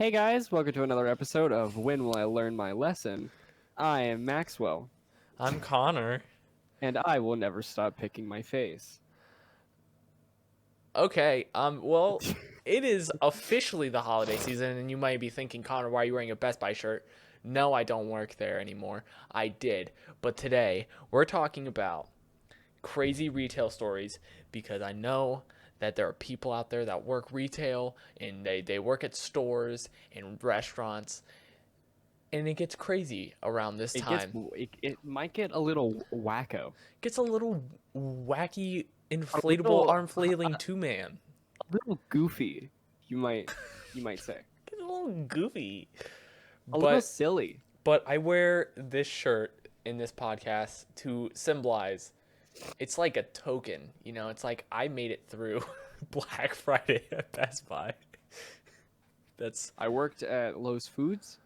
Hey guys, welcome to another episode of When Will I Learn My Lesson? I am Maxwell, I'm Connor. and I will never stop picking my face. Okay, well, it is officially the holiday season, and you might be thinking, Connor, why are you wearing a Best Buy shirt? No, I don't work there anymore. I did. But today, we're talking about crazy retail stories because I know that there are people out there that work retail and they work at stores and restaurants, and it gets crazy around this It gets time. it might get a little wacko, Gets a little wacky, a inflatable little arm flailing two man. goofy. You might say Gets a little goofy. a little But silly. I wear this shirt in this podcast to symbolize it's like a token, it's like I made it through Black Friday at Best Buy. That's I worked at Lowe's Foods.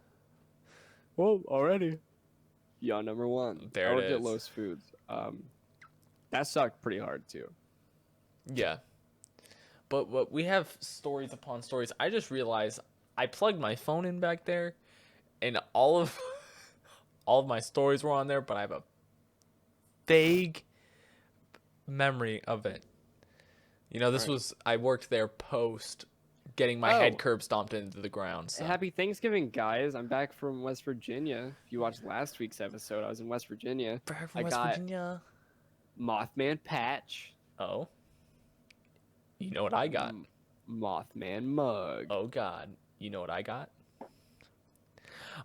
Well, already. Yeah, number one. There I it worked at is. Lowe's Foods. That sucked pretty hard too. yeah. But what we have stories upon stories. I just realized I plugged my phone in back there and all of all of my stories were on there, but I have a vague memory of it. This Alright. was I worked there post getting my head curb stomped into the ground. So. Happy Thanksgiving, guys. I'm back from West Virginia. If you watched last week's episode, I was in West Virginia. Back from I West got Virginia. Mothman patch, Oh, you know what I got? Mothman mug, Oh God, you know what I got?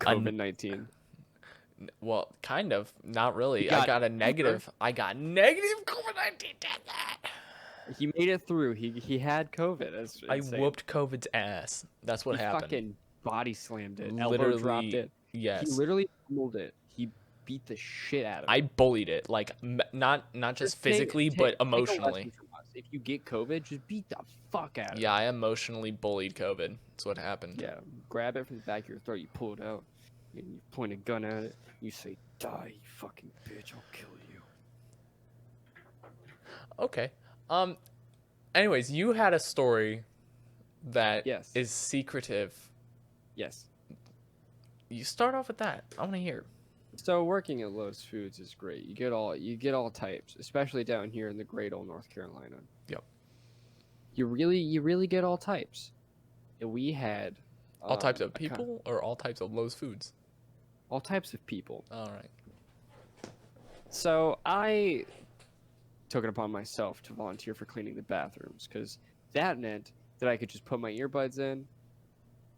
COVID-19. Well, kind of, not really. You I got got a fever. negative. I got negative COVID-19 test. He made it through. He had COVID. That's I insane. whooped COVID's ass. That's what He happened. fucking body slammed it. Elbow Literally, dropped it. yes. He literally pummeled it. He beat the shit out of it. I bullied it, like not just physically, but take a emotionally. lesson from us. If you get COVID, just beat the fuck out of it. Yeah, I emotionally bullied COVID. That's what happened. Yeah, grab it from the back of your throat, you pull it out, and you point a gun at it, you say, die, you fucking bitch, I'll kill you. Okay. Anyways, you had a story that Yes. is secretive. Yes. You start off with that. I want to hear. So working at Lowe's Foods is great. You get all types, especially down here in the great old North Carolina. Yep. You really get all types. And we had All types of people or all types of Lowe's foods? all types of people. All right. So I took it upon myself to volunteer for cleaning the bathrooms because that meant that I could just put my earbuds in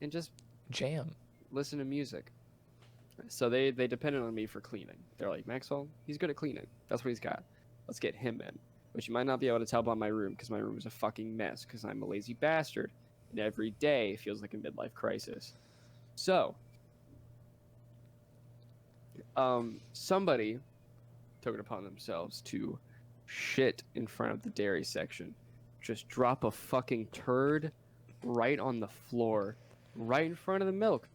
and just Jam. listen to music. So they depended on me for cleaning. They're like, Maxwell, he's good at cleaning. That's what he's got. Let's get him in. Which you might not be able to tell by my room because my room is a fucking mess because I'm a lazy bastard. And every day feels like a midlife crisis. So, somebody took it upon themselves to shit in front of the dairy section. Just drop a fucking turd right on the floor, right in front of the milk.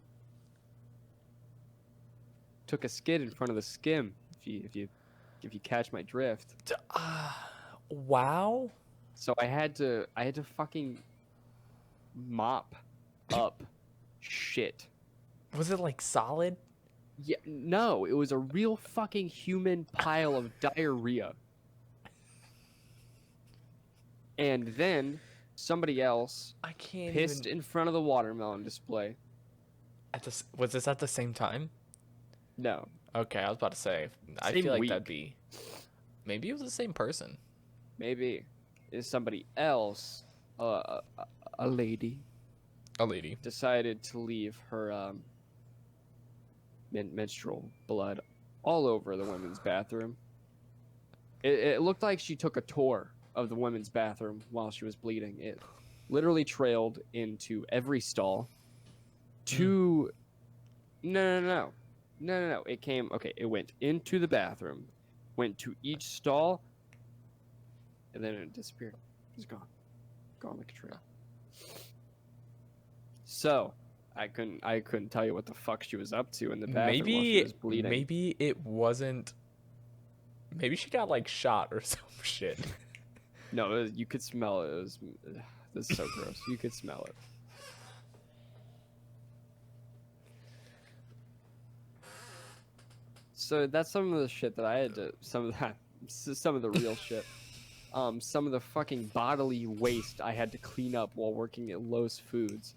Took a skid in front of the skim. If you catch my drift. Wow. So I had to fucking mop up shit. Was it like solid? Yeah, no, it was a real fucking human pile of diarrhea. And then somebody else I can't pissed even. in front of the watermelon display. Was this at the same time? No, Okay, I was about to say. I Same feel like week. that'd be. Maybe it was the same person. maybe is somebody else, a lady, A lady. decided to leave her menstrual blood all over the women's bathroom. It looked like she took a tour of the women's bathroom while she was bleeding. It literally trailed into every stall. No. It came. Okay, it went into the bathroom, went to each stall, and then it disappeared. It was gone like a trail. So I couldn't tell you what the fuck she was up to in the bathroom while she was bleeding. Maybe it wasn't. Maybe she got like shot or some shit. No, you could smell it. This is so gross. You could smell it. So that's some of the shit that I had to. Some of the real shit. Some of the fucking bodily waste I had to clean up while working at Lowe's Foods.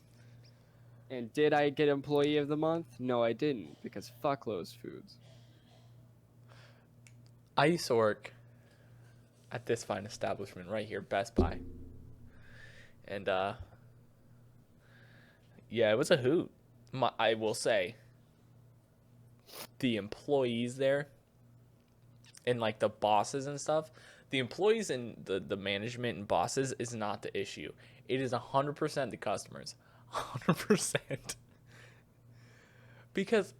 And did I get Employee of the Month? No, I didn't, because fuck Lowe's Foods. I used to work at this fine establishment right here, Best Buy. And yeah, it was a hoot. I will say, the employees there and like the bosses and stuff, the employees and the management and bosses is not the issue. It is 100% the customers. 100%. Because,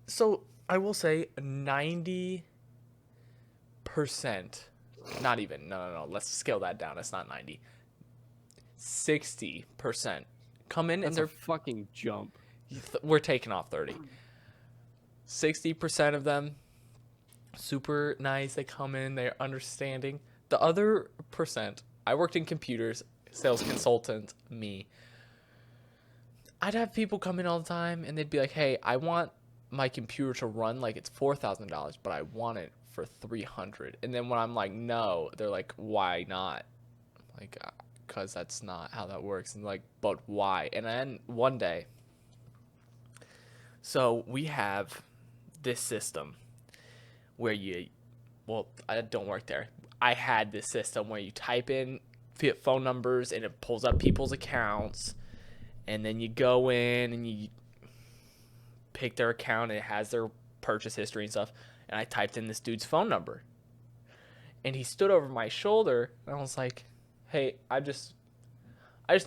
so I will say 90%, not even, no, let's scale that down. It's not 90. 60% come in. That's and they're a fucking jump. We're taking off 30. 60% of them, super nice. They come in, they're understanding. The other percent, I worked in computers, sales consultant, me. I'd have people come in all the time and they'd be like, hey, I want my computer to run like it's $4,000, but I want it for $300. And then when I'm like, no, they're like, why not? Like, because that's not how that works. And like, but why? And then one day, so we have this system where I don't work there. I had this system where you type in phone numbers and it pulls up people's accounts, and then you go in and you pick their account and it has their purchase history and stuff. And I typed in this dude's phone number, and he stood over my shoulder, and I was like, hey, I just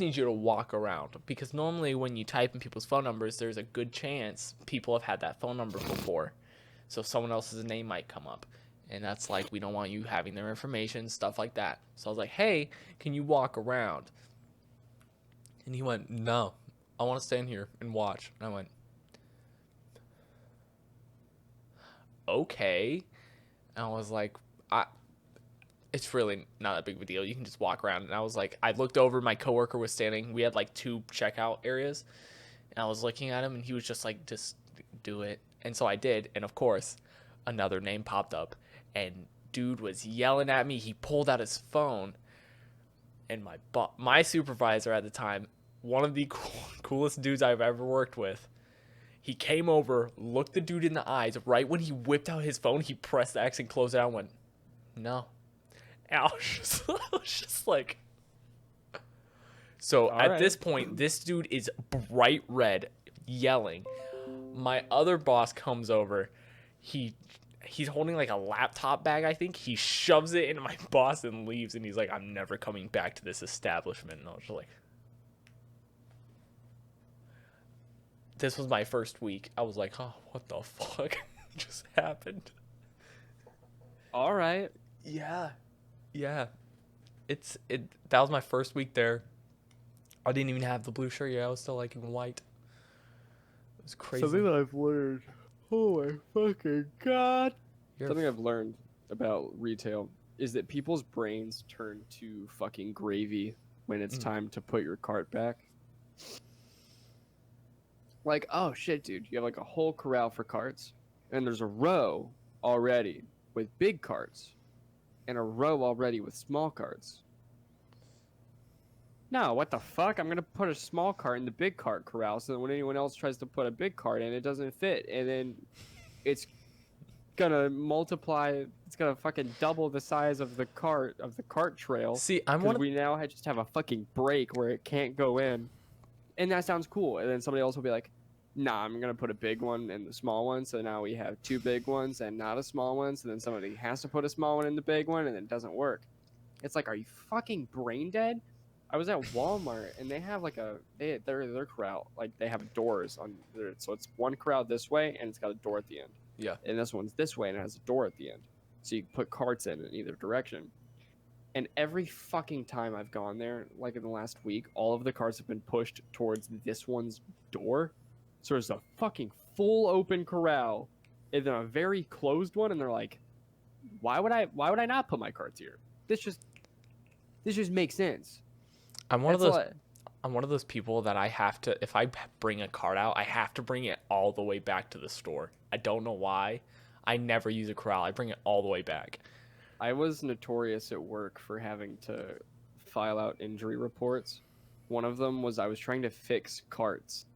need you to walk around, because normally when you type in people's phone numbers, there's a good chance people have had that phone number before. So someone else's name might come up. And that's like, we don't want you having their information, stuff like that. So I was like, hey, can you walk around? And he went, no, I want to stand here and watch. And I went, okay. And I was like, it's really not that big of a deal. You can just walk around. And I was like, I looked over, my coworker was standing. We had like 2 checkout areas. And I was looking at him, and he was just like, just do it. And so I did. And of course, another name popped up. And dude was yelling at me. He pulled out his phone. And my supervisor at the time, one of the coolest dudes I've ever worked with, he came over, looked the dude in the eyes. Right when he whipped out his phone, he pressed X and closed it out and went, no. And I was just like... So at this point, this dude is bright red, yelling. My other boss comes over. He's holding like a laptop bag, I think. He shoves it into my boss and leaves, and he's like, I'm never coming back to this establishment. And I was just like... This was my first week. I was like, oh, what the fuck just happened? All right. Yeah. That was my first week there. I didn't even have the blue shirt yet. I was still like in white. It was crazy. Something that I've learned. Oh my fucking god. Something I've learned about retail is that people's brains turn to fucking gravy when it's time to put your cart back. Like, oh shit, dude, you have like a whole corral for carts, and there's a row already with big carts, and a row already with small carts. No, what the fuck? I'm gonna put a small cart in the big cart corral, so that when anyone else tries to put a big cart in, it doesn't fit, and then it's gonna multiply. It's gonna fucking double the size of the cart trail. See, we now just have a fucking break where it can't go in, and that sounds cool. And then somebody else will be like, nah, I'm gonna put a big one in the small one, so now we have 2 big ones and not a small one. So then somebody has to put a small one in the big one, and then it doesn't work. It's like, are you fucking brain dead? I was at Walmart, and they have like their corral, like they have doors on there, so it's one corral this way, and it's got a door at the end. Yeah. And this one's this way, and it has a door at the end, so you can put carts in either direction. And every fucking time I've gone there, like in the last week, all of the carts have been pushed towards this one's door. So there's a fucking full open corral, and then a very closed one, and they're like, why would I not put my carts here? This just makes sense. I'm one of those people that I have to, if I bring a cart out, I have to bring it all the way back to the store. I don't know why. I never use a corral. I bring it all the way back. I was notorious at work for having to file out injury reports. One of them was I was trying to fix carts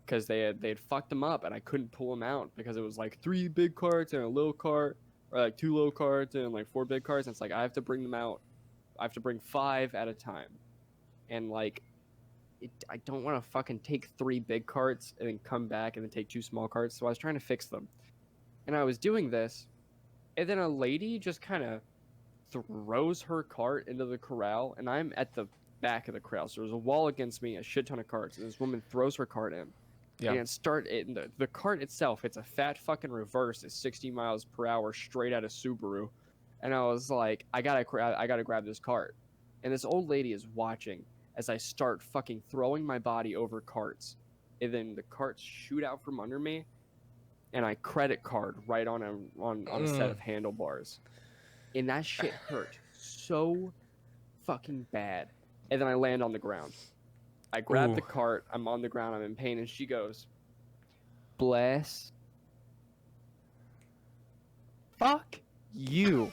because they had fucked them up and I couldn't pull them out because it was like 3 big carts and a little cart, or like 2 little carts and like 4 big carts. And it's like I have to bring them out. I have to bring 5 at a time, and like I don't want to fucking take 3 big carts and then come back and then take 2 small carts. So I was trying to fix them, and I was doing this, and then a lady just kind of throws her cart into the corral, and I'm at the back of the corral. So there's a wall against me, a shit ton of carts, and this woman throws her cart in. Yeah. And the cart itself, it's a fat fucking reverse at 60 miles per hour straight out of Subaru. And I was like, I gotta grab this cart. And this old lady is watching as I start fucking throwing my body over carts. And then the carts shoot out from under me, and I credit card right on a set of handlebars. And that shit hurt so fucking bad. And then I land on the ground. I grab the cart, I'm on the ground, I'm in pain, and she goes, "Bless. Fuck you.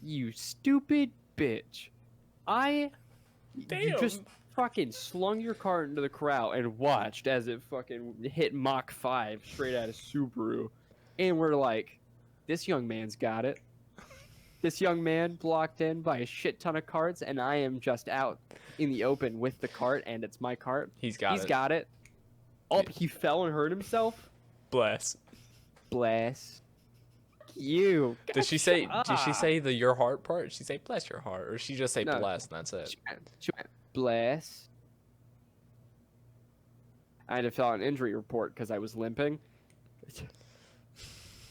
You stupid bitch. You just fucking slung your cart into the corral and watched as it fucking hit Mach 5 straight out of Subaru. And we're like, this young man's got it. This young man blocked in by a shit ton of carts, and I am just out in the open with the cart, and it's my cart. He's got it. Oh, he fell and hurt himself? Bless. You. Did she say the your heart part? Did she say bless your heart, or she just say No, bless and that's it? She went, bless. I had to fill out an injury report because I was limping.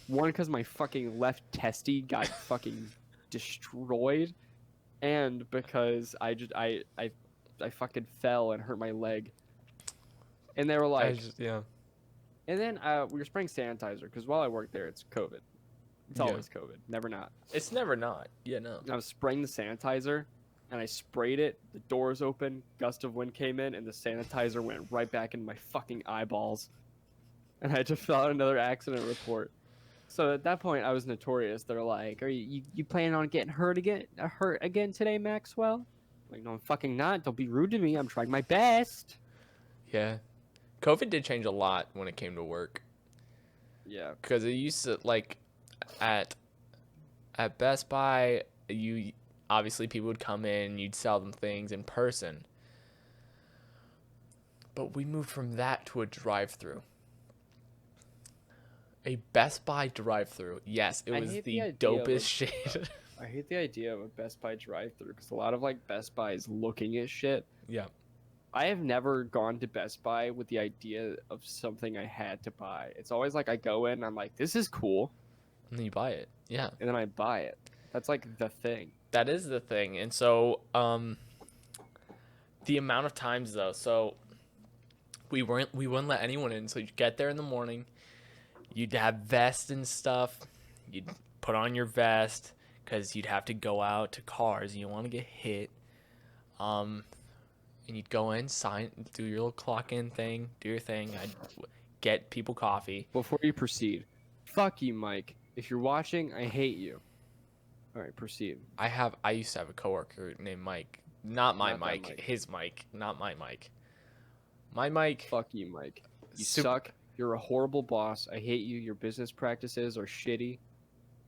One, because my fucking left testy got fucking destroyed, and because I fucking fell and hurt my leg. And they were like, And then we were spraying sanitizer because while I worked there, it's COVID. It's always COVID, never not. It's never not. Yeah, no. And I was spraying the sanitizer, and I sprayed it. The doors open, gust of wind came in, and the sanitizer went right back in my fucking eyeballs. And I had to fill out another accident report. So at that point, I was notorious. They're like, "Are you planning on getting hurt again today, Maxwell?" I'm like, no, I'm fucking not. Don't be rude to me. I'm trying my best. Yeah. COVID did change a lot when it came to work. Yeah. Because it used to, like, at Best Buy, obviously people would come in, you'd sell them things in person. But we moved from that to a drive-through. A Best Buy drive-through. Yes, it was the dopest shit. I hate the idea of a Best Buy drive-through because a lot of like Best Buy is looking at shit. Yeah. I have never gone to Best Buy with the idea of something I had to buy. It's always like I go in and I'm like, this is cool. And then you buy it. Yeah. And then I buy it. That's like the thing. That is the thing. And so the amount of times though, so we wouldn't let anyone in. So you'd get there in the morning, you'd have vests and stuff, you'd put on your vest because you'd have to go out to cars, you don't want to get hit. And you'd go in, sign, do your little clock in thing, do your thing. I'd get people coffee. Before you proceed, fuck you, Mike. If you're watching, I hate you. All right, proceed. I used to have a coworker named Mike. Not my Mike. Mike. His Mike. Not my Mike. My Mike. Fuck you, Mike. You suck. You're a horrible boss. I hate you. Your business practices are shitty.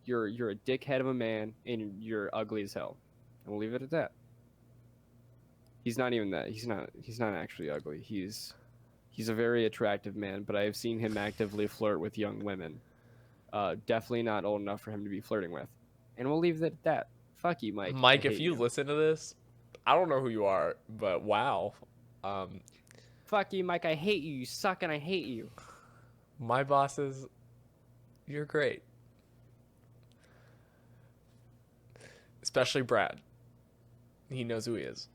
You're a dickhead of a man, and you're ugly as hell. And we'll leave it at that. He's not even that. He's not actually ugly. He's a very attractive man, but I have seen him actively flirt with young women. Definitely not old enough for him to be flirting with. And we'll leave it at that. Fuck you, Mike. Mike, if you listen to this, I don't know who you are, but wow. Fuck you, Mike. I hate you. You suck and I hate you. My bosses, you're great. Especially Brad. He knows who he is.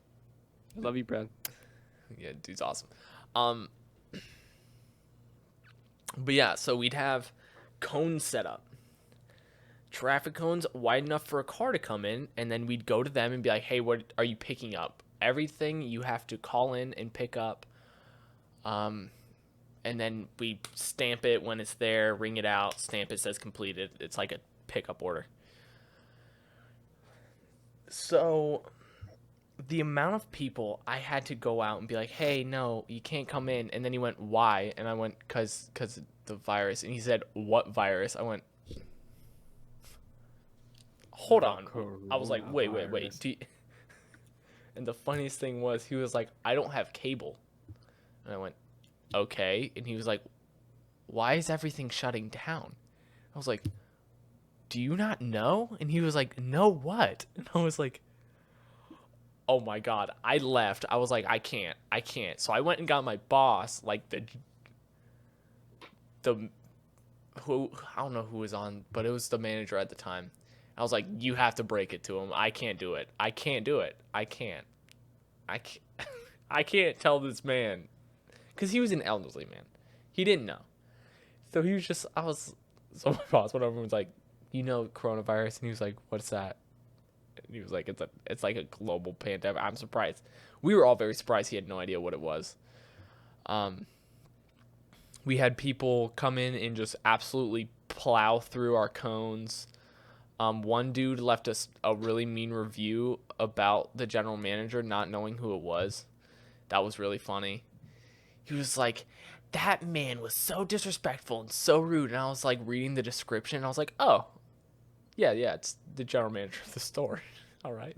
Love you, Brad. Yeah, dude's awesome. But yeah, so we'd have cones set up. Traffic cones wide enough for a car to come in, and then we'd go to them and be like, hey, what are you picking up? Everything you have to call in and pick up. and then we stamp it when it's there, ring it out, stamp it, says completed. It's like a pickup order. So the amount of people I had to go out and be like, hey, no, you can't come in. And then he went, why? And I went, because the virus. And he said, what virus? I went, hold on. I was like, wait. And the funniest thing was, he was like, I don't have cable. And I went, okay. And he was like, why is everything shutting down? I was like, do you not know? And he was like, no, what? And I was like, oh my God. I left. I was like, I can't. So I went and got my boss, like who, I don't know who was on, but it was the manager at the time. I was like, you have to break it to him. I can't do it. I can't tell this man. Because he was an elderly man. He didn't know. So he was just, so my boss went over and was like, you know coronavirus? And he was like, what's that? And he was like, it's like a global pandemic. I'm surprised. We were all very surprised he had no idea what it was. We had people come in and just absolutely plow through our cones. One dude left us a really mean review about the general manager, not knowing who it was. That was really funny. He was like, that man was so disrespectful and so rude. And I was like reading the description. And I was like, oh, yeah, it's the general manager of the store. All right.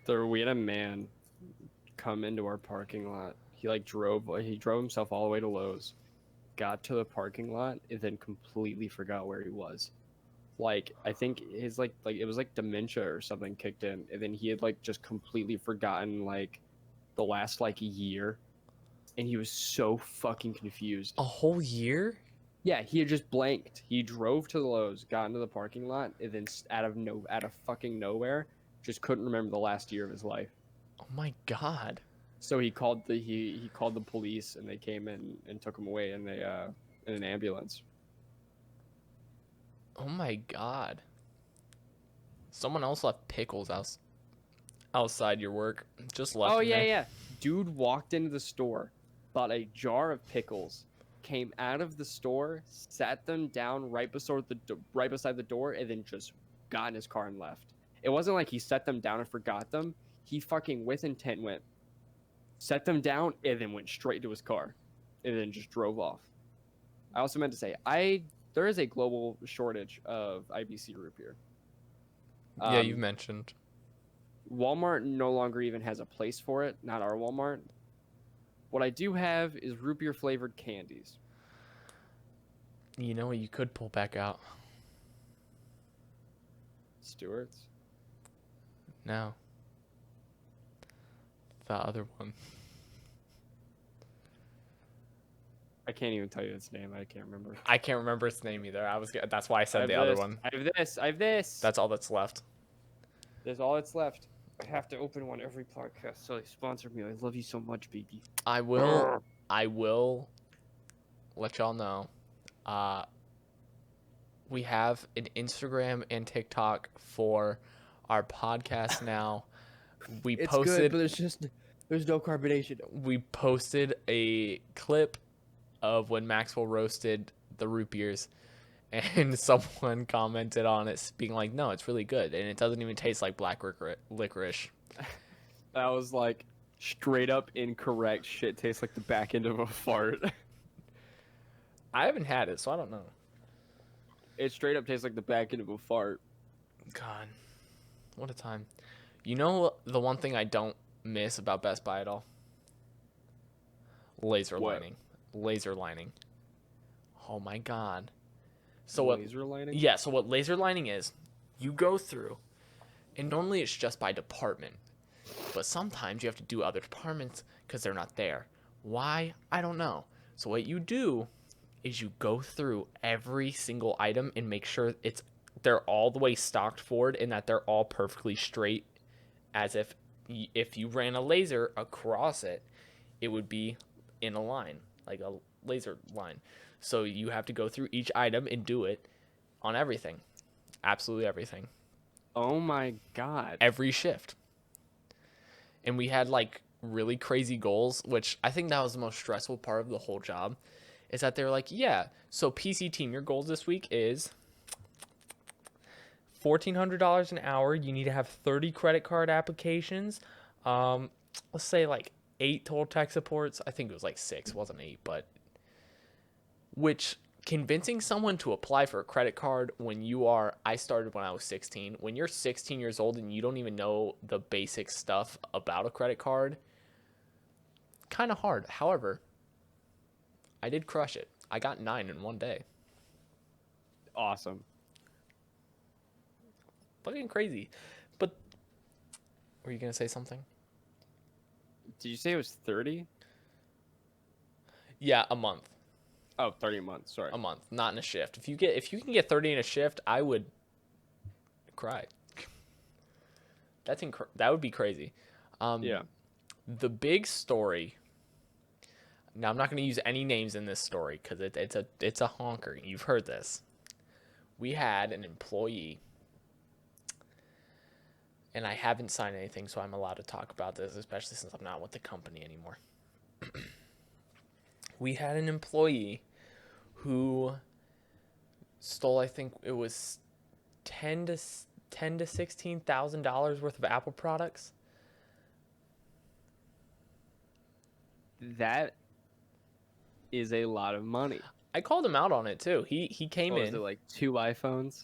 We had a man come into our parking lot. He drove himself all the way to Lowe's, got to the parking lot, and then completely forgot where he was. Like, I think his it was like dementia or something kicked in, and then he had just completely forgotten the last year, and he was so fucking confused. A whole year? Yeah, he had just blanked. He drove to the Lowe's, got into the parking lot, and then out of fucking nowhere, just couldn't remember the last year of his life. Oh my God. So he called the police, and they came in and took him away in an ambulance. Oh my God. Someone else left pickles outside your work. Just left. Oh them yeah, there. yeah. Dude walked into the store, bought a jar of pickles, came out of the store, sat them down right beside the door, and then just got in his car and left. It wasn't like he set them down and forgot them. He fucking with intent went, set them down, and then went straight to his car, and then just drove off. I also meant to say, there is a global shortage of IBC root beer. Yeah, you've mentioned. Walmart no longer even has a place for it. Not our Walmart. What I do have is root beer flavored candies. You know what you could pull back out? Stewart's? No. The other one. I can't even tell you its name. I can't remember. I can't remember its name either. That's why I said the other one. I have this. That's all that's left. There's all that's left. I have to open one every podcast, so they sponsor me. I love you so much, baby. I will let y'all know. We have an Instagram and TikTok for our podcast now. It's good, but there's no carbonation. We posted a clip of when Maxwell roasted the root beers, and someone commented on it being like, no, it's really good, and it doesn't even taste like black licorice. That was straight up incorrect. Shit tastes like the back end of a fart. I haven't had it, so I don't know. It straight up tastes like the back end of a fart. God, what a time. You know the one thing I don't miss about Best Buy at all? Laser lining. Oh my God. So laser lining? Yeah, so what laser lining is, you go through, and normally it's just by department, but sometimes you have to do other departments because they're not there. Why? I don't know. So what you do is you go through every single item and make sure they're all the way stocked forward and that they're all perfectly straight, as if you ran a laser across it, it would be in a line, like a laser line. So you have to go through each item and do it on everything. Absolutely everything. Oh my God. Every shift. And we had really crazy goals, which I think that was the most stressful part of the whole job, is that they're like, yeah, so PC team, your goals this week is $1,400 an hour. You need to have 30 credit card applications. Let's say like 8 total tech supports. I think it was like 6, it wasn't 8, but which convincing someone to apply for a credit card when I started when I was 16. When you're 16 years old and you don't even know the basic stuff about a credit card, kind of hard. However, I did crush it. I got 9 in one day. Awesome. Fucking crazy. But were you going to say something? Did you say it was 30? Yeah, a month. Oh, 30 months. Sorry. A month, not in a shift. If you can get 30 in a shift, I would cry. That would be crazy. Yeah. The big story. Now I'm not going to use any names in this story because it's a honker. You've heard this. We had an employee, and I haven't signed anything, so I'm allowed to talk about this, especially since I'm not with the company anymore. We had an employee who stole, I think it was $10,000 to $16,000 worth of Apple products. That is a lot of money. I called him out on it too. He came in. Was it like 2 iPhones?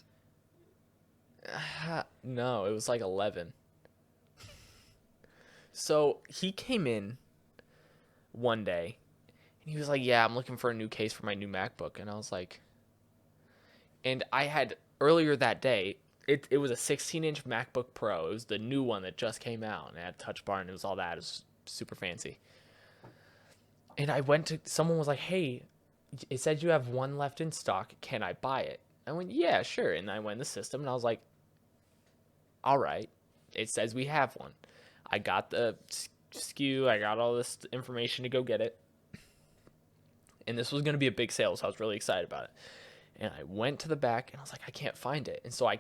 No, it was like 11. So he came in one day and he was like, yeah, I'm looking for a new case for my new MacBook. And I was like, and I had earlier that day, it was a 16-inch MacBook Pro. It was the new one that just came out and it had a touch bar and it was all that. It was super fancy. And I went to, someone was like, hey, it said you have one left in stock. Can I buy it? I went, yeah, sure. And I went in the system and I was like, all right. It says we have one. I got the SKU. I got all this information to go get it. And this was going to be a big sale, so I was really excited about it. And I went to the back and I was like, I can't find it. And so I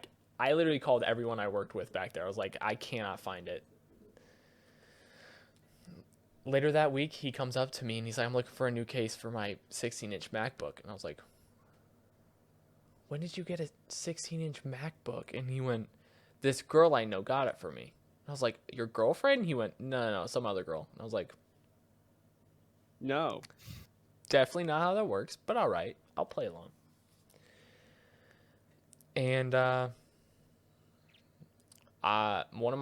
literally called everyone I worked with back there. I was like, I cannot find it. Later that week, he comes up to me and he's like, I'm looking for a new case for my 16-inch MacBook. And I was like, when did you get a 16-inch MacBook? And he went, this girl I know got it for me. And I was like, your girlfriend? And he went, no, some other girl. And I was like, No. definitely not how that works, but all right, I'll play along. And one of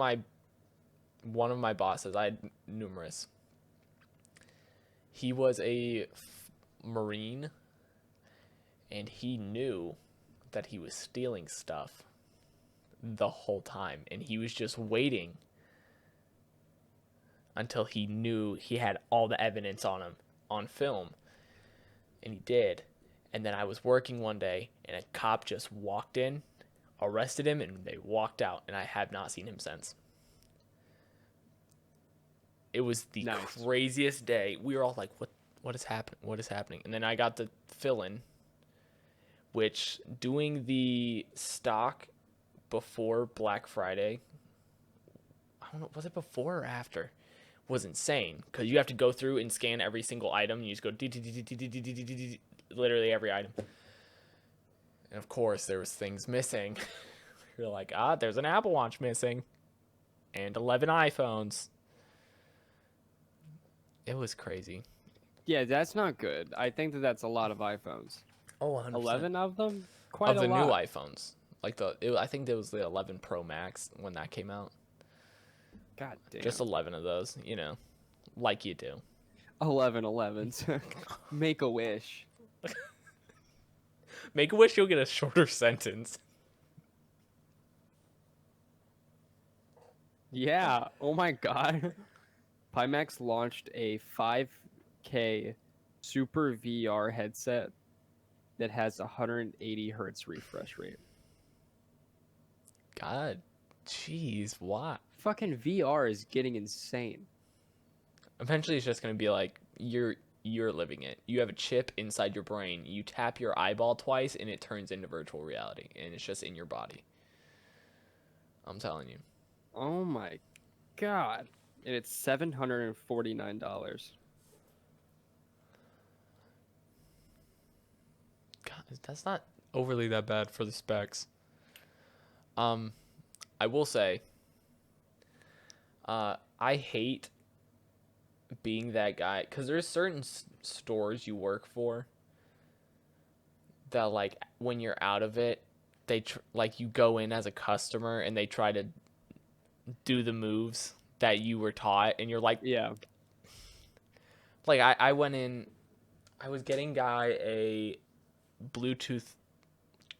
my bosses, I had numerous. He was a Marine, and he knew that he was stealing stuff the whole time, and he was just waiting until he knew he had all the evidence on him on film, and he did. And then I was working one day, and a cop just walked in, arrested him, and they walked out, and I have not seen him since. It was the craziest day. We were all like, what is happening? What is happening? And then I got the fill-in, which doing the stock before Black Friday, I don't know, was it before or after? Was insane because you have to go through and scan every single item. You just go literally every item. And of course, there was things missing. You're like, there's an Apple Watch missing and 11 iPhones. It was crazy. Yeah, that's not good. I think that's a lot of iPhones. Oh, 100%. 11 of them? Quite of a the lot. new iPhones. Like I think there was the 11 Pro Max when that came out. God damn. Just 11 of those, like you do. 11s. Make a wish. Make a wish you'll get a shorter sentence. Yeah. Oh my god. Pimax launched a 5K Super VR headset that has 180 hertz refresh rate. God, jeez, why? Fucking VR is getting insane. Eventually, it's just gonna be like you're living it. You have a chip inside your brain. You tap your eyeball twice, and it turns into virtual reality, and it's just in your body. I'm telling you. Oh my god. And it's $749. That's not overly that bad for the specs. I will say, I hate being that guy because there's certain stores you work for that, like, when you're out of it, they like you go in as a customer and they try to do the moves that you were taught, and you're like, Yeah. like I went in, I was getting guy a Bluetooth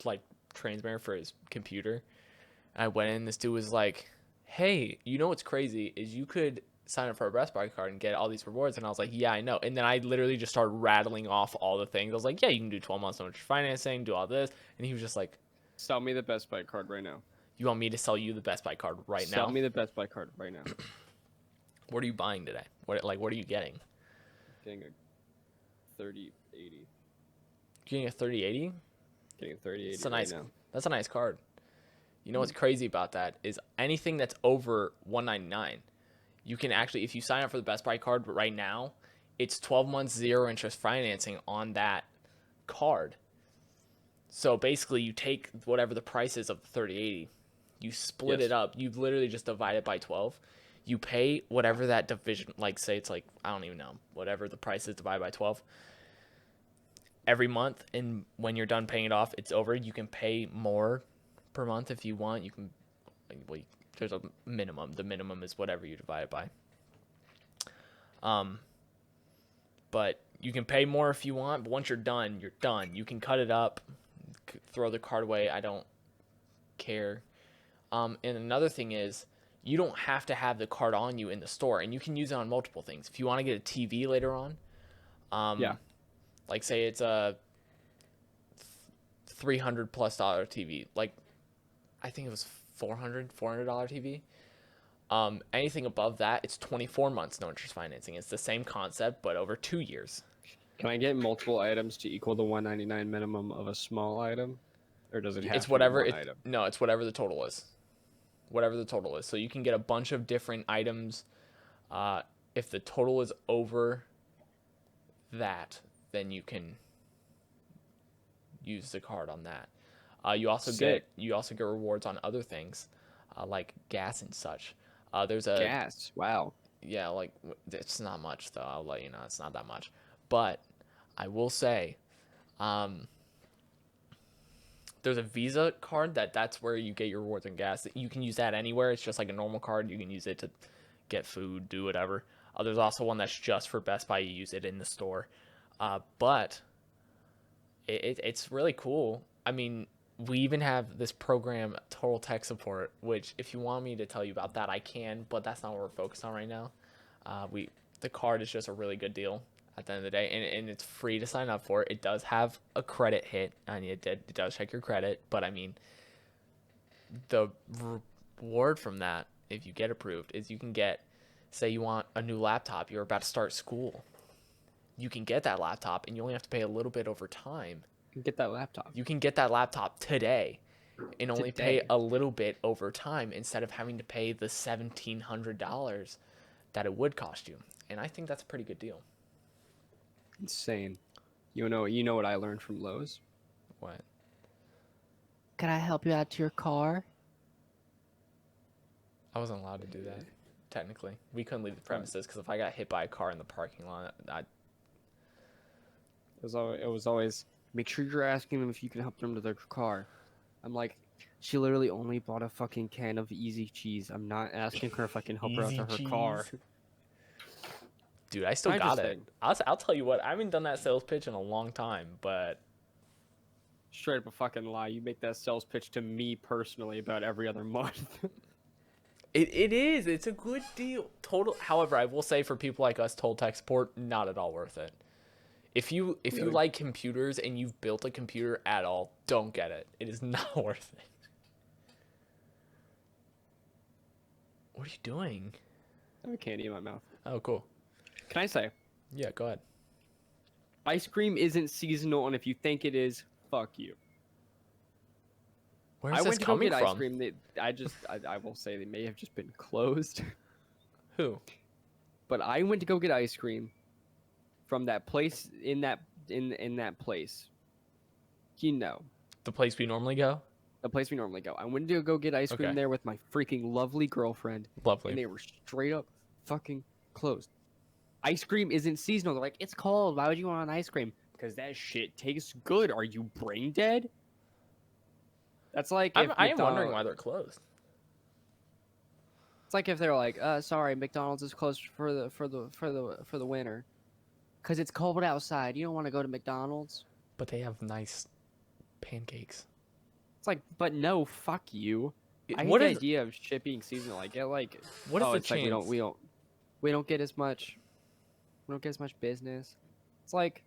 like transmitter for his computer. I went in, this dude was like, hey, you know what's crazy is you could sign up for a Best Buy card and get all these rewards. And I was like, yeah, I know. And then I literally just started rattling off all the things. I was like, yeah, you can do 12 months no interest financing, do all this. And he was just like, Sell me the Best Buy card right now. you want me to sell you the Best Buy card right now? Sell me the Best Buy card right now. What are you buying today? What are you getting? Getting a 3080. Getting a 3080? Getting a 3080 It's a nice, right now. that's a nice card. You know what's crazy about that is anything that's over $199, you can actually, if you sign up for the Best Buy card right now, it's 12 months 0 interest financing on that card. So basically, you take whatever the price is of the 3080, you split Yes. it up, you literally just divide it by 12. You pay whatever that division, like say it's like, I don't even know, whatever the price is divided by 12 every month. And when you're done paying it off, it's over. You can pay more per month if you want. You can, well, there's a minimum. The minimum is whatever you divide it by. But you can pay more if you want. But once you're done, you're done. You can cut it up, throw the card away. I don't care. And another thing is, you don't have to have the card on you in the store, and you can use it on multiple things. If you want to get a TV later on, Yeah. like say it's a $300+ TV, like I think it was $400 TV. Anything above that, it's 24 months no interest financing. It's the same concept, but over 2 years. Can I get multiple items to equal the 199 minimum of a small item, or does it have It's to whatever be one item? no, it's whatever the total is. Whatever the total is. So you can get a bunch of different items. If the total is over that, then you can use the card on that. You also Sick. get rewards on other things, like gas and such. There's a Gas. Wow. yeah, like it's not much though. I'll let you know, it's not that much. But I will say, there's a Visa card that's where you get your rewards and gas. You can use that anywhere. It's just like a normal card. You can use it to get food, do whatever. There's also one that's just for Best Buy. You use it in the store. But it's really cool. I mean, we even have this program, Total Tech Support, which if you want me to tell you about that, I can, but that's not what we're focused on right now. The card is just a really good deal at the end of the day, and it's free to sign up for. It does have a credit hit, and it does check your credit, but I mean, the reward from that, if you get approved, is you can get, say you want a new laptop, you're about to start school. You can get that laptop, and you only have to pay a little bit over time. Get that laptop. You can get that laptop today and only pay Today. a little bit over time instead of having to pay the $1,700 that it would cost you. And I think that's a pretty good deal. Insane. You know what I learned from Lowe's? What? Can I help you out to your car? I wasn't allowed to do that, technically. We couldn't leave the premises because if I got hit by a car in the parking lot, It was always make sure you're asking them if you can help them to their car. I'm like, she literally only bought a fucking can of Easy Cheese. I'm not asking her if I can help her out Easy to her car. Cheese? Dude, I still I'm got just it. saying. I'll tell you what, I haven't done that sales pitch in a long time, but Straight up a fucking lie. You make that sales pitch to me personally about every other month. it is. It's a good deal. However, I will say for people like us, Total Tech Support, not at all worth it. If you Really? like computers and you've built a computer at all, don't get it. It is not worth it. What are you doing? I have a candy in my mouth. Oh, cool. Can I say, Yeah, go ahead. ice cream isn't seasonal, and if you think it is, fuck you. Where's I this went to go coming get from? ice cream. I will say they may have just been closed. Who? But I went to go get ice cream from that place in that place. The place we normally go? the place we normally go. I went to go get ice cream Okay. there with my freaking lovely girlfriend, and Lovely. they were straight up fucking closed. Ice cream isn't seasonal. They're like, it's cold. Why would you want ice cream? Because that shit tastes good. Are you brain dead? That's like if I am wondering why they're closed. It's like if they're like, sorry, McDonald's is closed for the winter, because it's cold outside. You don't want to go to McDonald's. But they have nice pancakes. It's like, but no, fuck you. I hate What the is idea of shit being seasonal. Like, yeah, like, what is oh, the it's chance? like we don't get as much, we don't get as much business. It's like,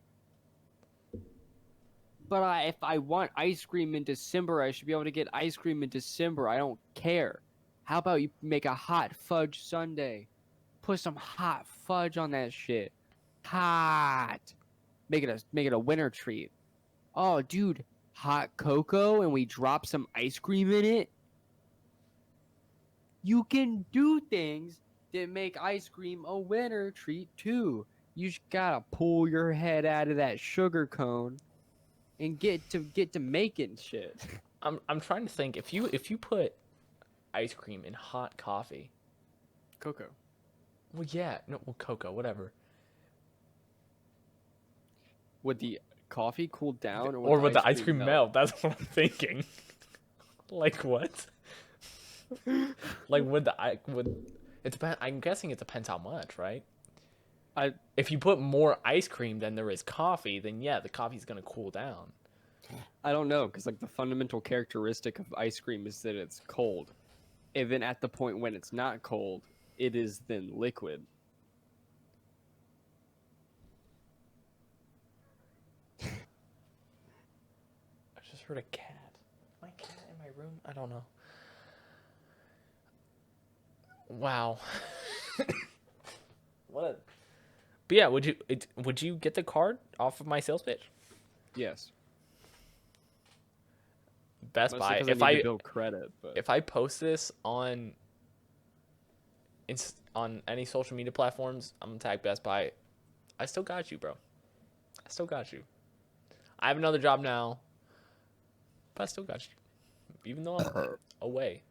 but if I want ice cream in December, I should be able to get ice cream in December. I don't care. How about you make a hot fudge sundae? Put some hot fudge on that shit. Hot. Make it a winter treat. Oh, dude, hot cocoa and we drop some ice cream in it. You can do things that make ice cream a winter treat too. You just gotta pull your head out of that sugar cone and get to making shit. I'm trying to think if you put ice cream in hot coffee. Cocoa. Well, yeah, no, well, cocoa, whatever. Would the coffee cool down, Or would the ice cream melt? That's what I'm thinking. Like what? Like would it depend? I'm guessing it depends how much, right? If you put more ice cream than there is coffee, then yeah, the coffee's gonna cool down. I don't know, because like the fundamental characteristic of ice cream is that it's cold. And then at the point when it's not cold, it is then liquid. I just heard a cat. My cat in my room? I don't know. Wow. What? But yeah, would you get the card off of my sales pitch? Yes. Best Mostly Buy. 'cause If need I to build credit, but if I post this on any social media platforms, I'm gonna tag Best Buy. I still got you, bro. I still got you. I have another job now, but I still got you, even though I'm away.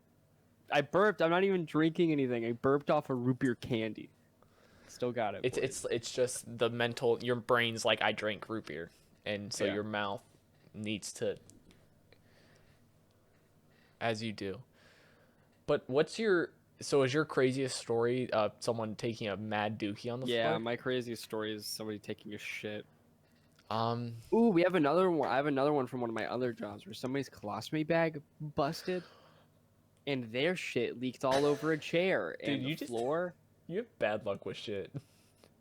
I burped. I'm not even drinking anything. I burped off a root beer candy. Still got it. It's just the mental. Your brain's like I drink root beer, and so Yeah. your mouth needs to, as you do. But is your craziest story someone taking a mad dookie on the Yeah, floor? my craziest story is somebody taking a shit. Um, Ooh, we have another one. I have another one from one of my other jobs where somebody's colostomy bag busted, and their shit leaked all over a chair Dude, and you the just- floor. you have bad luck with shit.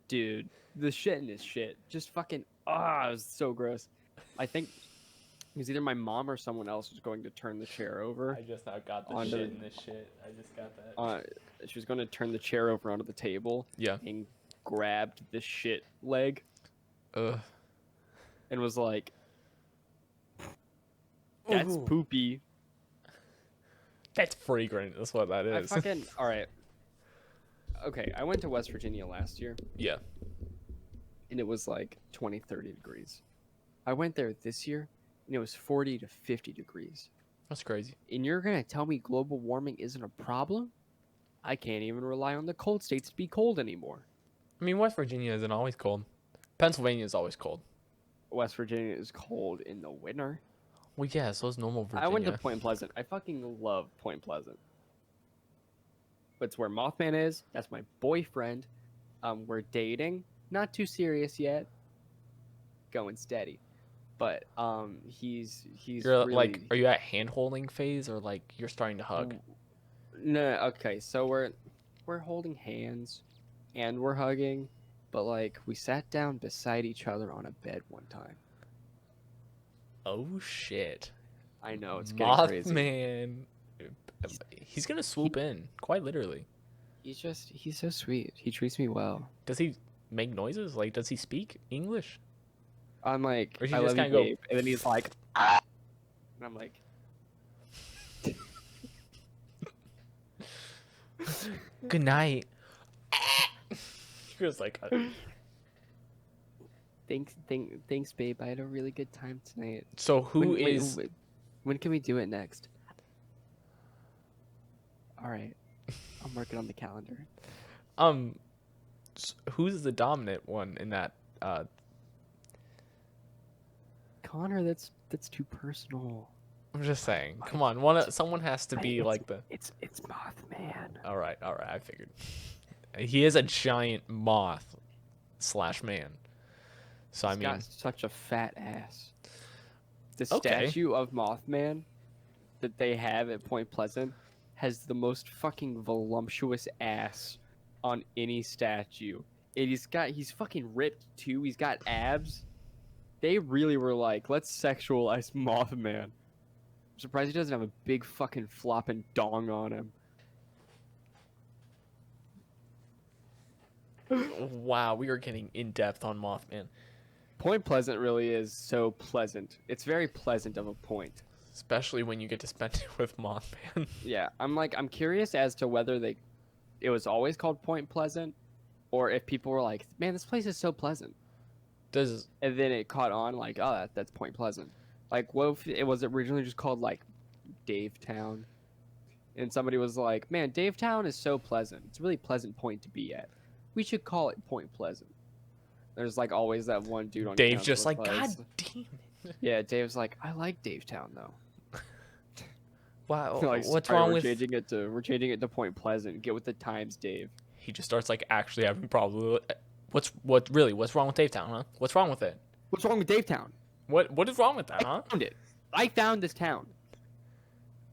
Dude, the shit in this shit just fucking it was so gross. I think it was either my mom or someone else was going to turn the chair over. I just now got the Onto shit the- in this shit. I just got that. She was going to turn the chair over onto the table Yeah. and grabbed the shit leg Ugh. and was like, "That's Ooh. poopy." That's fragrant. That's what that I is. fucking all right. Okay, I went to West Virginia last year Yeah. and it was like 20, 30 degrees. I went there this year and it was 40 to 50 degrees. That's crazy. And you're going to tell me global warming isn't a problem? I can't even rely on the cold states to be cold anymore. I mean, West Virginia isn't always cold. Pennsylvania is always cold. West Virginia is cold in the winter. Well, yeah, so is normal Virginia. I went to Point Pleasant. I fucking love Point Pleasant. But it's where Mothman is. That's my boyfriend. We're dating. Not too serious yet. Going steady. But he's You're really... like, are you at hand holding phase or like you're starting to hug? No, okay. So we're holding hands and we're hugging, but like we sat down beside each other on a bed one time. Oh shit! I know it's getting crazy. Mothman. He's gonna swoop in, quite literally. He's so sweet. He treats me well. Does he make noises? Like, does he speak English? I'm like, Or he I just love you, kinda go- babe. And then he's like, ah! And I'm like, Good night. He was like, damn Thanks, babe. I had a really good time tonight. So who When, is? when can we do it next? All right, I'm working on the calendar. Who's the dominant one in that? Connor, that's too personal. I'm just saying. Come on, someone has to be like the. It's Mothman. All right. I figured. He is a giant moth / man. So He's got such a fat ass. The Okay. statue of Mothman that they have at Point Pleasant has the most fucking voluptuous ass on any statue. And he's fucking ripped too. He's got abs. They really were like, let's sexualize Mothman. I'm surprised he doesn't have a big fucking flopping dong on him. Wow, we are getting in depth on Mothman, Point Pleasant really is so pleasant. It's very pleasant of a point. especially when you get to spend it with Mothman. Yeah, I'm curious as to whether it was always called Point Pleasant, or if people were like, man, this place is so pleasant. Does And then it caught on like, oh, that's Point Pleasant. Like, what if it was originally just called like Dave Town? And somebody was like, man, Dave Town is so pleasant. It's a really pleasant point to be at. We should call it Point Pleasant. There's like always that one dude on Dave's campus just like, that's- God damn it! Yeah, Dave's like, I like Dave Town though. Wow, Like, what's sorry, wrong we're with? changing it to Point Pleasant. Get with the times, Dave. He just starts like actually having problems. What's wrong with Dave Town, huh? What's wrong with it? What's wrong with Dave Town? What is wrong with that, huh? I found it. I found this town.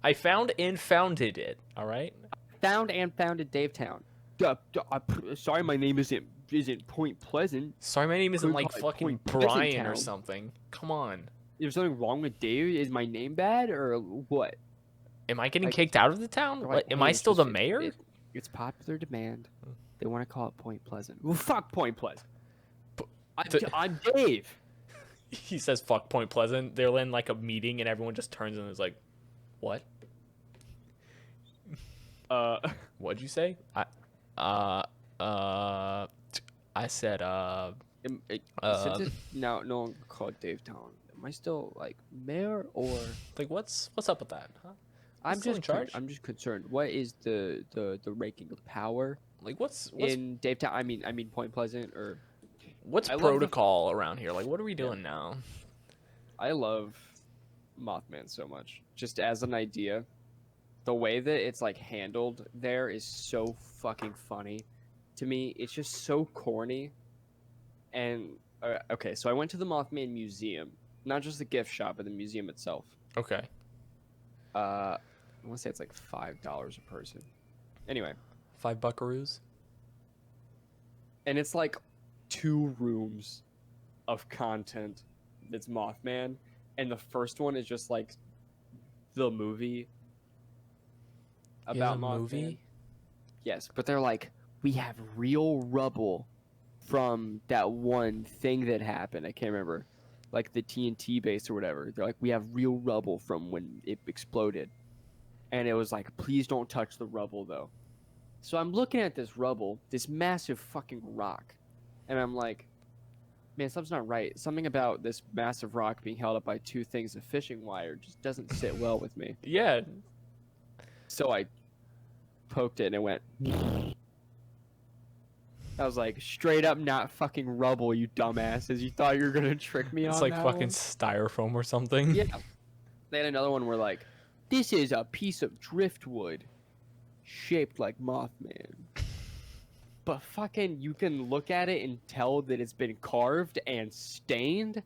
I found and founded it. All right. Found and founded Dave Town. Sorry, my name isn't Point Pleasant. Sorry, my name isn't Couldn't like call it fucking Point Pleasant Brian or Town. something. Come on. Is something wrong with Dave? Is my name bad or what? Am I getting Like- kicked out of the town? They're What, like, am "Hey, I it's still the just- mayor? It's popular demand. They want to call it Point Pleasant. Well, fuck Point Pleasant. I'm Dave. He says fuck Point Pleasant. They're in like a meeting and everyone just turns and is like, what? What'd you say? I said, Since it's now no longer called Dave Town, am I still like mayor or? like what's up with that, huh? I'm still in just charge? I'm just concerned. What is the ranking of power Like what's in Dave Town? I mean Point Pleasant or. what's I love the- protocol around here? Like what are we doing now? I love Mothman so much. Just as an idea, the way that it's like handled there is so fucking funny. To me, it's just so corny. And okay, so I went to the Mothman Museum, not just the gift shop, but the museum itself. Okay. I want to say it's like $5 a person. Anyway, $5 and it's like 2 rooms of content that's Mothman, and the first one is just like the movie about Mothman. movie? Yes, but they're like, we have real rubble from that one thing that happened. I can't remember, like the TNT base or whatever. They're like, we have real rubble from when it exploded, and it was like, please don't touch the rubble though. So I'm looking at this rubble, this massive fucking rock, and I'm like, man, something's not right. Something about this massive rock being held up by 2 things of fishing wire just doesn't sit well with me. Yeah. So I poked it and it went. I was like, straight up not fucking rubble, you dumbasses. You thought you were gonna trick me on It's like that fucking one? styrofoam or something. Yeah. They had another one where like, this is a piece of driftwood shaped like Mothman. But fucking, you can look at it and tell that it's been carved and stained.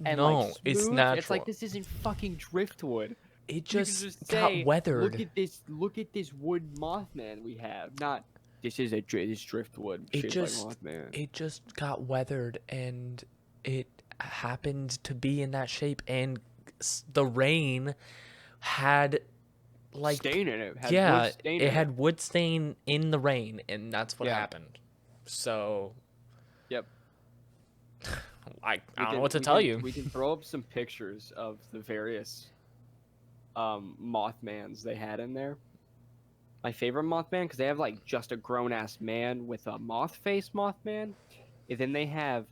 And No, like, it's smooth. natural. It's like, this isn't fucking driftwood. It You can just got say, weathered. Look at this wood Mothman we have. Not this is this driftwood It shaped just- like Mothman. It just got weathered and it happened to be in that shape and the rain had like stain in it. Had yeah, wood stain it in had wood stain in the rain and that's what Yeah. happened. So Yep. I We don't know can- what to we tell can- you. We can throw up some pictures of the various Mothmans they had in there. My favorite Mothman, because they have like just a grown ass man with a moth face Mothman, And then they have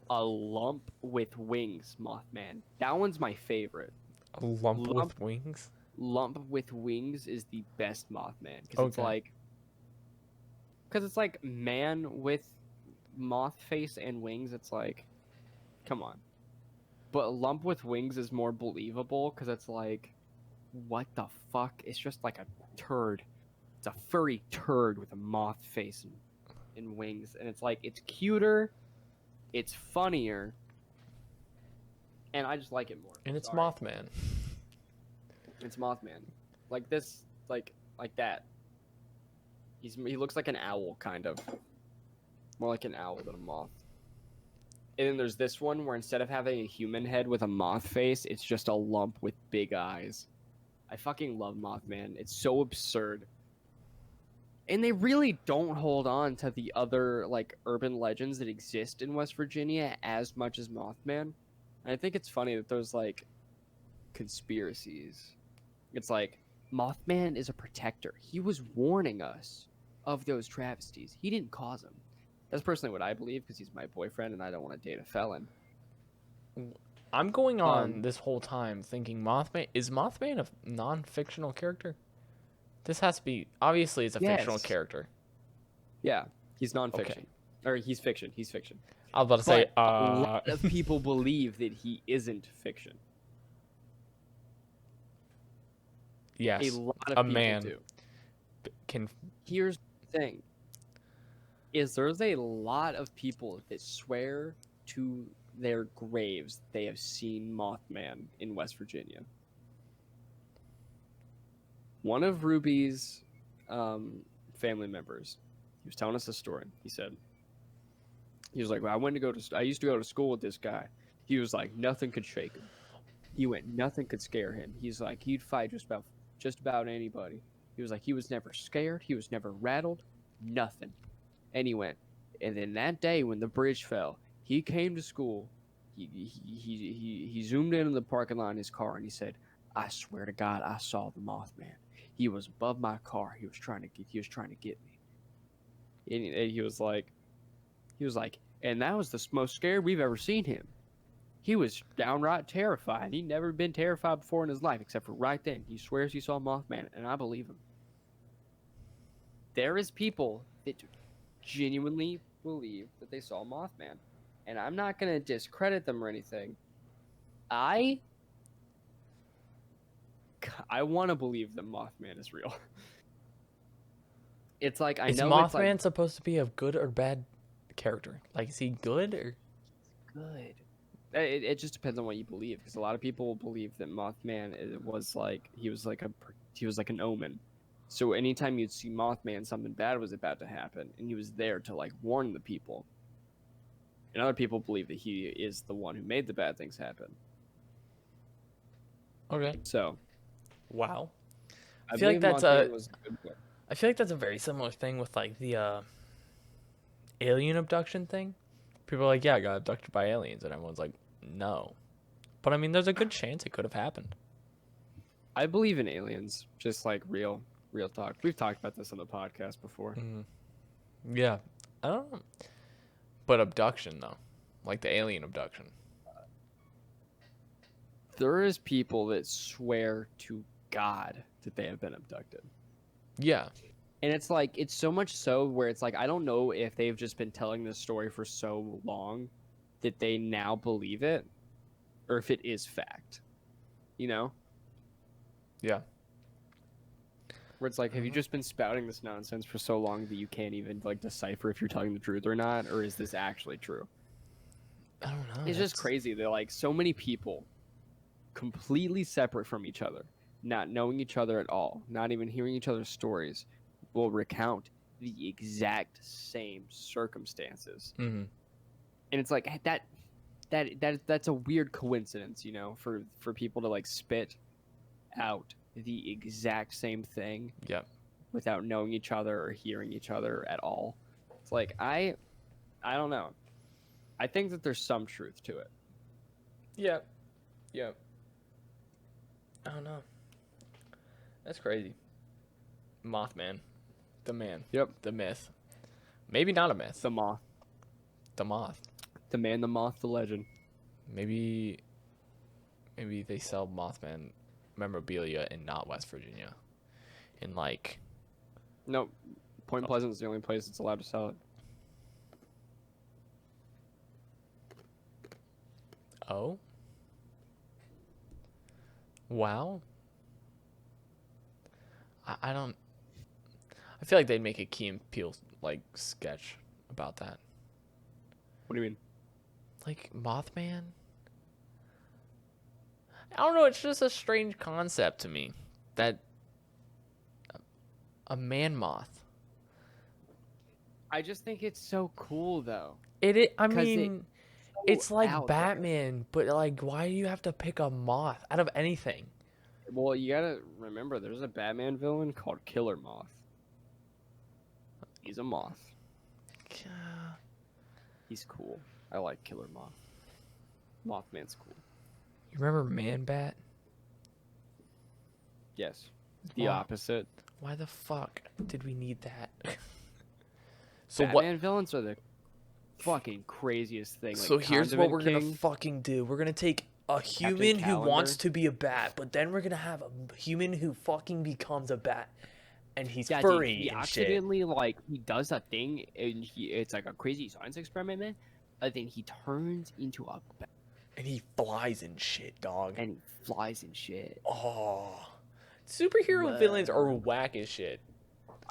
a lump with wings Mothman. That one's my favorite. A lump Lump- with wings? Lump with wings is the best Mothman because Okay. it's like man with moth face and wings. It's like, come on. But lump with wings is more believable because it's like, what the fuck? It's just like a turd. It's a furry turd with a moth face and wings, and it's like it's cuter, it's funnier, and I just like it more. And it's Sorry. Mothman. It's Mothman, like this, like that. He looks like an owl, kind of, more like an owl than a moth. And then there's this one where instead of having a human head with a moth face, it's just a lump with big eyes. I fucking love Mothman. It's so absurd. And they really don't hold on to the other like urban legends that exist in West Virginia as much as Mothman. And I think it's funny that there's like conspiracies. It's like Mothman is a protector. He was warning us of those travesties. He didn't cause them. That's personally what I believe because he's my boyfriend and I don't want to date a felon. I'm going on this whole time thinking is Mothman a non-fictional character? This has to be, obviously it's a fictional Yes. character. Yeah, he's nonfiction. Or he's fiction. He's fiction. I was about to say, But a lot of people believe that he isn't fiction. yes, A lot of a people man do. can, Here's the thing. There's a lot of people that swear to their graves they have seen Mothman in West Virginia. One of Ruby's family members, he was telling us a story. He said, he was like, well, I used to go to school with this guy. He was like, nothing could shake him. He went, nothing could scare him. He's like, he'd fight just about anybody. He was like, he was never scared. He was never rattled. Nothing. And he went, and then that day when the bridge fell, he came to school. He zoomed in the parking lot in his car and he said, I swear to God, I saw the Mothman. He was above my car. He was trying to get me. And he was like, and that was the most scared we've ever seen him. He was downright terrified. He'd never been terrified before in his life, except for right then. He swears he saw Mothman, and I believe him. There is people that genuinely believe that they saw Mothman, and I'm not going to discredit them or anything. I want to believe that Mothman is real. It's like, is Mothman supposed to be a good or bad character? Like, is he good or? Good. It just depends on what you believe, because a lot of people believe that Mothman was like he was like an omen. So anytime you'd see Mothman, something bad was about to happen, and he was there to like warn the people. And other people believe that he is the one who made the bad things happen. Okay. So, Wow. I feel like believe that's Mothman was a good one. I feel like that's a very similar thing with like the alien abduction thing. People are like, yeah, I got abducted by aliens, and everyone's like, no. But I mean, there's a good chance it could have happened. I believe in aliens, just like real talk. We've talked about this on the podcast before. Yeah, I don't know. But abduction though, like the alien abduction. There is people that swear to God that they have been abducted. Yeah. And it's like, it's so much so where it's like, I don't know if they've just been telling this story for so long that they now believe it, or if it is fact, you know? Yeah. Where it's like, have you just been spouting this nonsense for so long that you can't even like decipher if you're telling the truth or not, or is this actually true? I don't know. It's just crazy. They're like, so many people completely separate from each other, not knowing each other at all, not even hearing each other's stories, will recount the exact same circumstances. Mm-hmm. And it's like that's a weird coincidence, you know, for people to like spit out the exact same thing without knowing each other or hearing each other at all. It's like I don't know. I think that there's some truth to it. Yeah. I don't know. That's crazy. Mothman. The man. Yep. The myth. Maybe not a myth. The moth. the moth. The man, the moth, the legend. Maybe they sell Mothman memorabilia in not West Virginia. In like, No, Point Pleasant is the only place that's allowed to sell it. oh, wow. I don't. I feel like they'd make a Key and Peele like sketch about that. What do you mean? Like Mothman. I don't know. It's just a strange concept to me that a man moth. I just think it's so cool, though. I 'Cause mean, so it's like out there. Batman, but like, why do you have to pick a moth out of anything? Well, you gotta remember, there's a Batman villain called Killer Moth. He's a moth. He's cool. I like Killer Moth. Mothman's cool. You remember Man Bat? Yes. The Wow. opposite. Why the fuck did we need that? So Batman villains are the fucking craziest thing. So like here's what Condiment we're gonna King, fucking do. We're gonna take a human who wants Calendar. to be a bat, but then we're gonna have a human who fucking becomes a bat, and he's Yeah, dude, furry he and shit. accidentally like he does that thing, and it's like a crazy science experiment, man. And then he turns into a bat And he flies and shit, dog. and he flies and shit. Oh, superhero villains are whack as shit.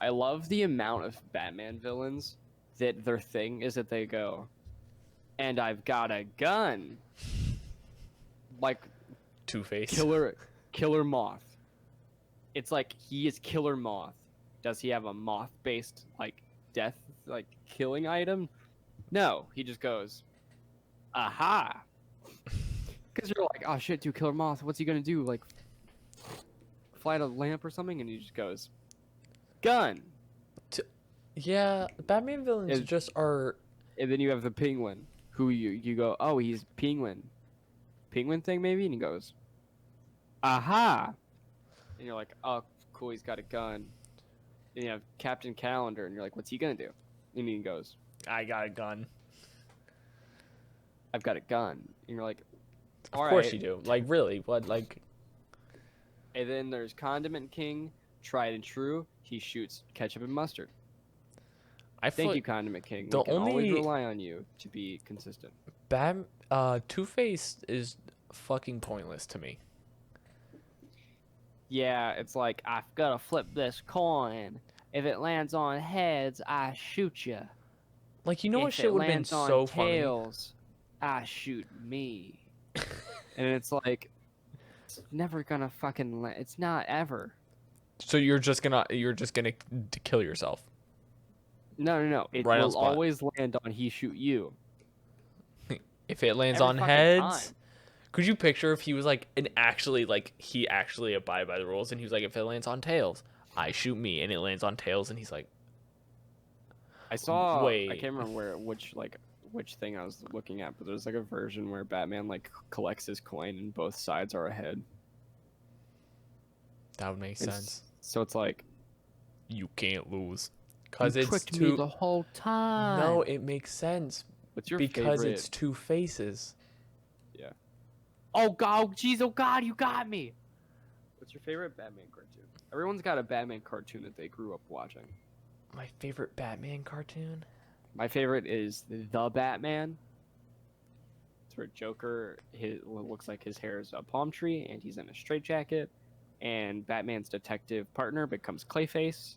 I love the amount of Batman villains that their thing is that they go, and I've got a gun. Like Two-Face. Killer Moth. It's like he is Killer Moth. Does he have a moth-based like death like killing item? No, he just goes, aha. Because you're like, oh shit, dude, Killer Moth. What's he gonna do? Like, fly a lamp or something? And he just goes, gun. Yeah, Batman villains Is- just are. And then you have the Penguin, who you go, oh, he's Penguin. Penguin thing maybe, and he goes, aha. And you're like, oh, cool, he's got a gun. And you have Captain Calendar, and you're like, what's he gonna do? And he goes, I got a gun. I've got a gun. And you're like, Of all course right. you do. Like really, what? Like And then there's Condiment King, tried and true. He shoots ketchup and mustard. I Thank feel you, Condiment King. the We can always only- rely on you to be consistent. Two-Face is fucking pointless to me. Yeah, it's like, I've got to flip this coin. If it lands on heads, I shoot you. Like, you know what If shit it would have been lands on so funny? tails, I shoot me. And it's like, it's never gonna fucking land. It's not ever. So you're just gonna kill yourself. No. It Right on will spot. always land on he shoot you. If it lands Every on fucking heads, time. could you picture if he was like he actually abide by the rules and he was like, if it lands on tails, I shoot me, and it lands on tails, and he's like, I saw. I Wait. can't remember which thing I was looking at, but there's like a version where Batman like collects his coin and both sides are ahead. that would make It's- sense. So it's like, You can't lose, cause You it's tricked two. me the whole time. No, it makes sense what's your because favorite? it's two faces. Oh god, jeez, oh god, you got me. What's your favorite Batman cartoon? Everyone's got a Batman cartoon that they grew up watching. My favorite Batman cartoon. My favorite is The Batman. It's where Joker looks like his hair is a palm tree and he's in a straitjacket, and Batman's detective partner becomes Clayface.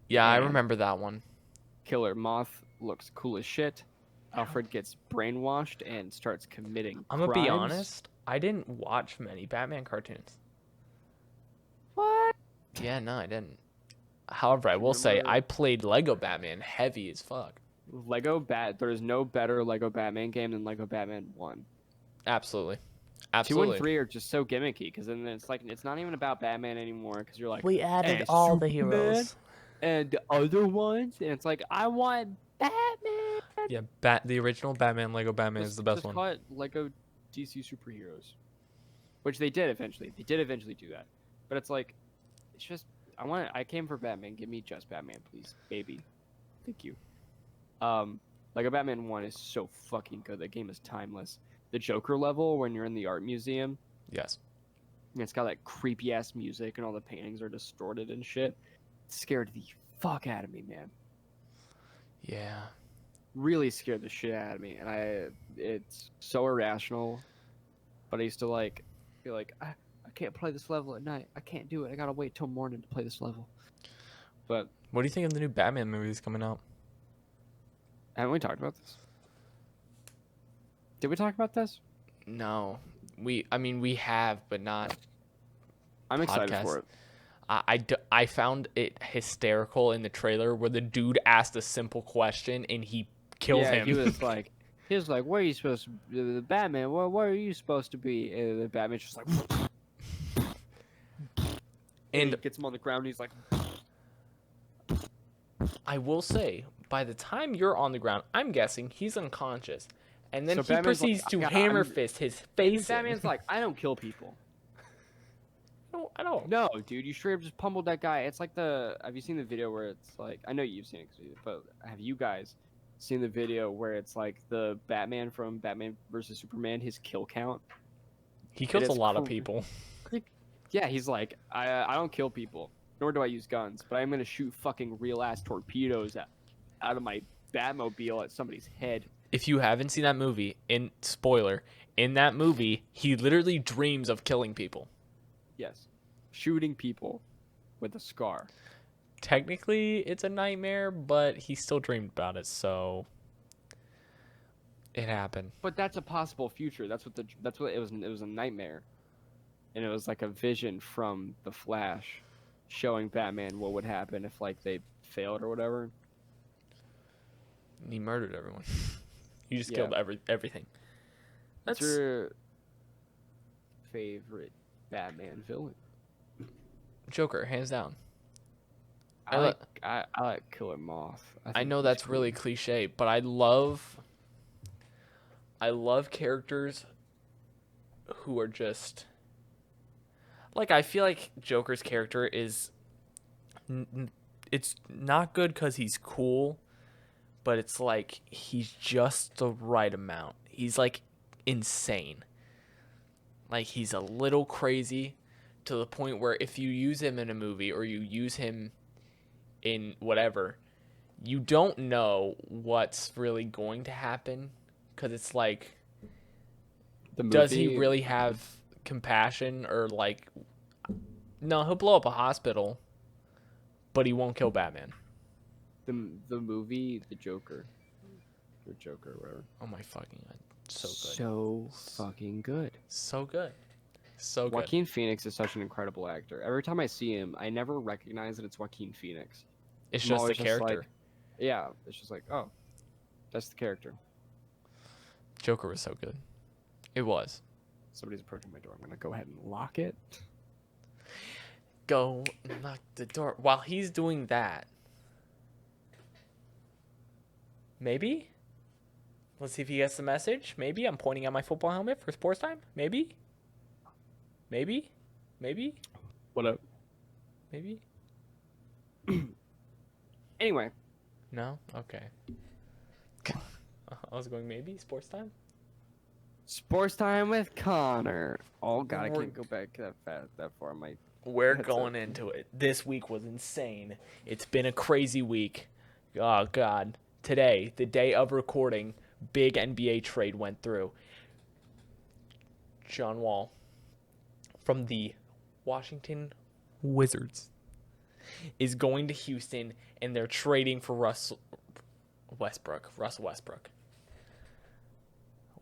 Yeah, I And- remember that one. Killer Moth looks cool as shit. Alfred gets brainwashed and starts committing I'm gonna be crimes. honest. I didn't watch many Batman cartoons. What? Yeah, no, I didn't. However, I will say Remember- I played Lego Batman heavy as fuck. There is no better Lego Batman game than Lego Batman 1. Absolutely. 2 Absolutely. and 3 are just so gimmicky because then it's like it's not even about Batman anymore because you're like, We added "And all the Superman heroes. and the other ones, and it's like I want Batman. Yeah, the original Batman Lego Batman is the best just one. Call it Lego DC superheroes, which they did eventually. They did eventually do that, but it's like, it's just I came for Batman. Give me just Batman, please, baby. Thank you. Like a Batman 1 is so fucking good. That game is timeless. The Joker level when you're in the art museum, Yes. and it's got that creepy ass music and all the paintings are distorted and shit. It scared the fuck out of me, man. Yeah. Really scared the shit out of me, and it's so irrational. But I used to like be like, I can't play this level at night. I can't do it. I gotta wait till morning to play this level. But What do you think of the new Batman movies coming out? haven't we talked about this? Did we talk about this? No. We have, but not. I'm excited Podcast. for it. I found it hysterical in the trailer where the dude asked a simple question and he killed him. He was like, what are you supposed to be? The Batman, what are you supposed to be? And the Batman's just like, and he gets him on the ground. And he's like, I will say, by the time you're on the ground, I'm guessing he's unconscious. And then So he Batman's proceeds like, to "Yeah, hammer I'm-" fist his face. Batman's like, I don't kill people. I don't. No, dude, you straight up just pummeled that guy. It's like have you seen the video where it's like, I know you've seen it, but have you guys seen the video where it's like the Batman from Batman versus Superman, his kill count? He kills a is lot of people. Yeah, he's like, I don't kill people, nor do I use guns, but I'm gonna shoot fucking real ass torpedoes out of my Batmobile at somebody's head. If you haven't seen that movie, in that movie, he literally dreams of killing people. Yes, shooting people with a scar. Technically, it's a nightmare, but he still dreamed about it, so it happened. But that's a possible future. That's what it was. It was a nightmare, and it was like a vision from the Flash, showing Batman what would happen if like they failed or whatever. He murdered everyone. He just Yeah. killed everything. What's your favorite Batman villain? Joker, hands down. I like Killer Moth. I think know he's that's cool. really cliche, but I love characters who are just like, I feel like Joker's character is it's not good cuz he's cool, but it's like he's just the right amount. He's like insane. Like he's a little crazy to the point where if you use him in a movie or you use him in whatever, you don't know what's really going to happen, because it's like, does he really have compassion, or like, no, he'll blow up a hospital, but he won't kill Batman. The movie The Joker, or Joker, whatever. Oh my fucking god, so good, So fucking good. so good, so good. Joaquin Phoenix is such an incredible actor. Every time I see him, I never recognize that it's Joaquin Phoenix. It's I'm just the always character. like, yeah, it's just like, oh, that's the character. Joker was so good. It was. Somebody's approaching my door. I'm gonna go ahead and lock it. Go knock the door while he's doing that. Maybe. Let's see if he gets the message. Maybe I'm pointing at my football helmet for sports time. Maybe. Maybe. What up? Maybe. Anyway, No. Okay. I was going maybe sports time. sports time with Connor. Oh god, I We're- can't go back that far. My We're That's going into it. This week was insane. It's been a crazy week. Oh, God. Today, the day of recording, big NBA trade went through. John Wall from the Washington Wizards is going to Houston, and they're trading for Russell Westbrook.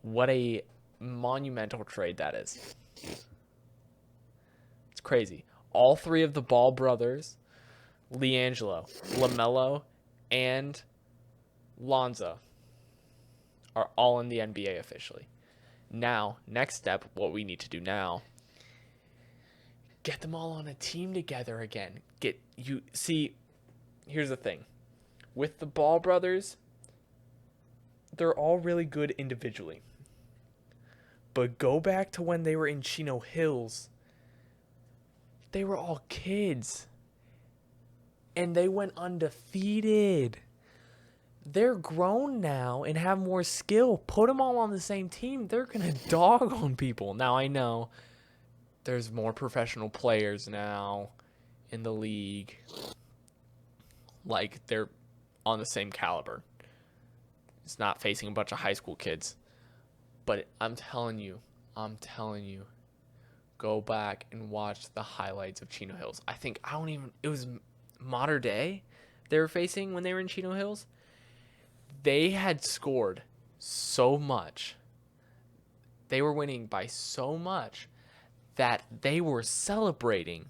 What a monumental trade that is. It's crazy. All three of the Ball brothers, LiAngelo, LaMelo, and Lonzo, are all in the NBA officially. Now, next step, what we need to do now, get them all on a team together again. Here's the thing. With the Ball brothers, they're all really good individually. But go back to when they were in Chino Hills. They were all kids. And they went undefeated. They're grown now and have more skill. Put them all on the same team. They're going to dog on people. Now, I know there's more professional players now in the league. Like, they're on the same caliber. It's not facing a bunch of high school kids. But I'm telling you, go back and watch the highlights of Chino Hills. It was Modern Day they were facing when they were in Chino Hills. They had scored so much. They were winning by so much that they were celebrating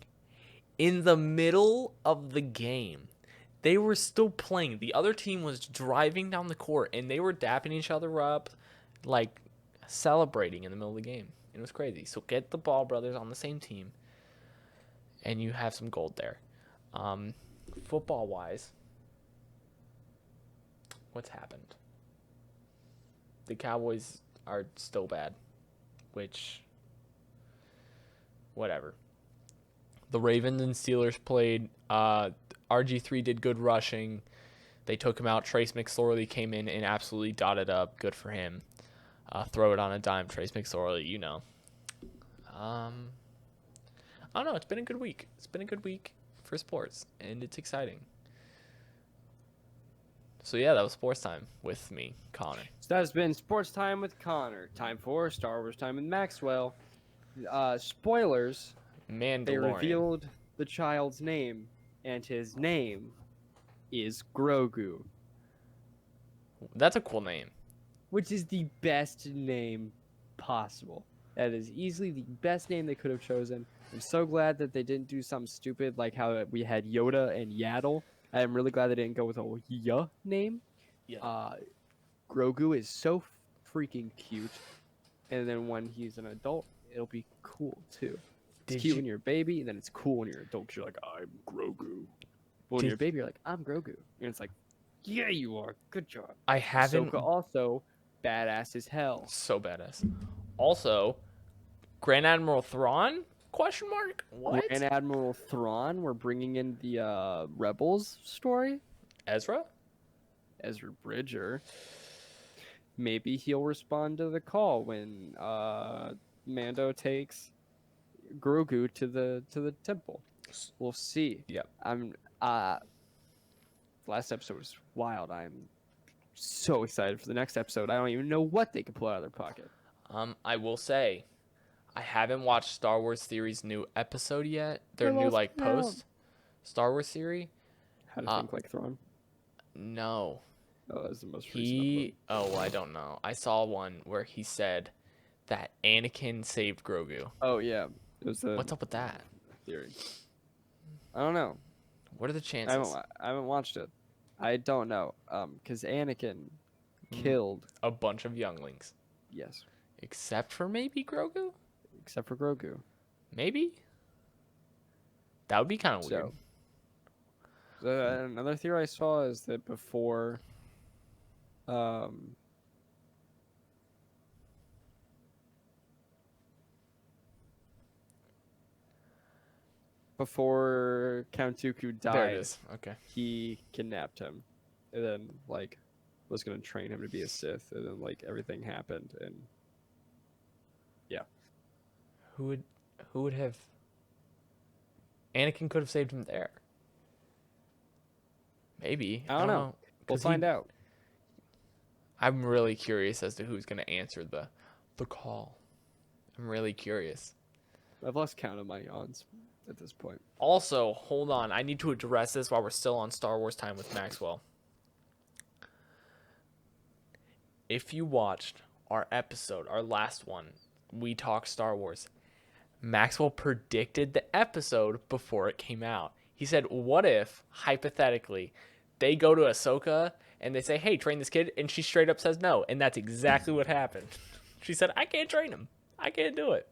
in the middle of the game. They were still playing. The other team was driving down the court, and they were dapping each other up, like celebrating in the middle of the game. It was crazy. So get the Ball brothers on the same team, and you have some gold there. Football-wise, what's happened? The Cowboys are still bad, which, whatever. The Ravens and Steelers played. RG3 did good rushing. They took him out. Trace McSorley came in and absolutely dotted up. Good for him. Throw it on a dime, Trace McSorley, you know. I don't know. It's been a good week. It's been a good week for sports, and it's exciting. So, yeah, that was sports time with me, Connor. So that has been sports time with Connor. Time for Star Wars time with Maxwell. Spoilers. Mandalorian. They revealed the child's name, and his name is Grogu, That's a cool name. which is the best name possible. That is easily the best name they could have chosen. I'm so glad that they didn't do something stupid like how we had Yoda and Yaddle. I'm really glad they didn't go with a "ya" name. Yeah. Grogu is so freaking cute, and then when he's an adult, it'll be cool too. It's Did cute you- when you're a baby, and then it's cool when you're an adult 'cause you're like, I'm Grogu. But when Did- you're a baby, you're like, I'm Grogu. And it's like, yeah, you are. Good job. I haven't. Ahsoka also badass as hell. So badass. Also, Grand Admiral Thrawn? Question mark? What? Grand Admiral Thrawn, we're bringing in the Rebels story. Ezra? Ezra Bridger. Maybe he'll respond to the call when Mando takes Grogu to the temple. We'll see. Yep. Last episode was wild. I'm so excited for the next episode. I don't even know what they could pull out of their pocket. I will say, I haven't watched Star Wars Theory's new episode yet. Their new lost count. post Star Wars Theory. How to think like Thrawn? No, Oh, that's the most recent. I don't know. I saw one where he said that Anakin saved Grogu. Oh yeah, it was the What's up with that? theory. I don't know. What are the I chances? haven't watched it. I don't know. Because Anakin killed. A bunch of younglings, Yes, except for maybe Grogu. except for Grogu. Maybe. That would be kind of weird. So, another theory I saw is that before Count Dooku There died, it is. Okay. he kidnapped him, and then was gonna train him to be a Sith, and then everything happened, and Who would have? Anakin could have saved him there. Maybe. I don't know. We'll 'Cause find out. I'm really curious as to who's going to answer the call. I'm really curious. I've lost count of my yawns at this point. Also, hold on. I need to address this while we're still on Star Wars time with Maxwell. If you watched our episode, our last one, we talked Star Wars, Maxwell predicted the episode before it came out. He said, what if, hypothetically, they go to Ahsoka and they say, hey, train this kid, and she straight up says no. And that's exactly what happened. She said, I can't train him. I can't do it.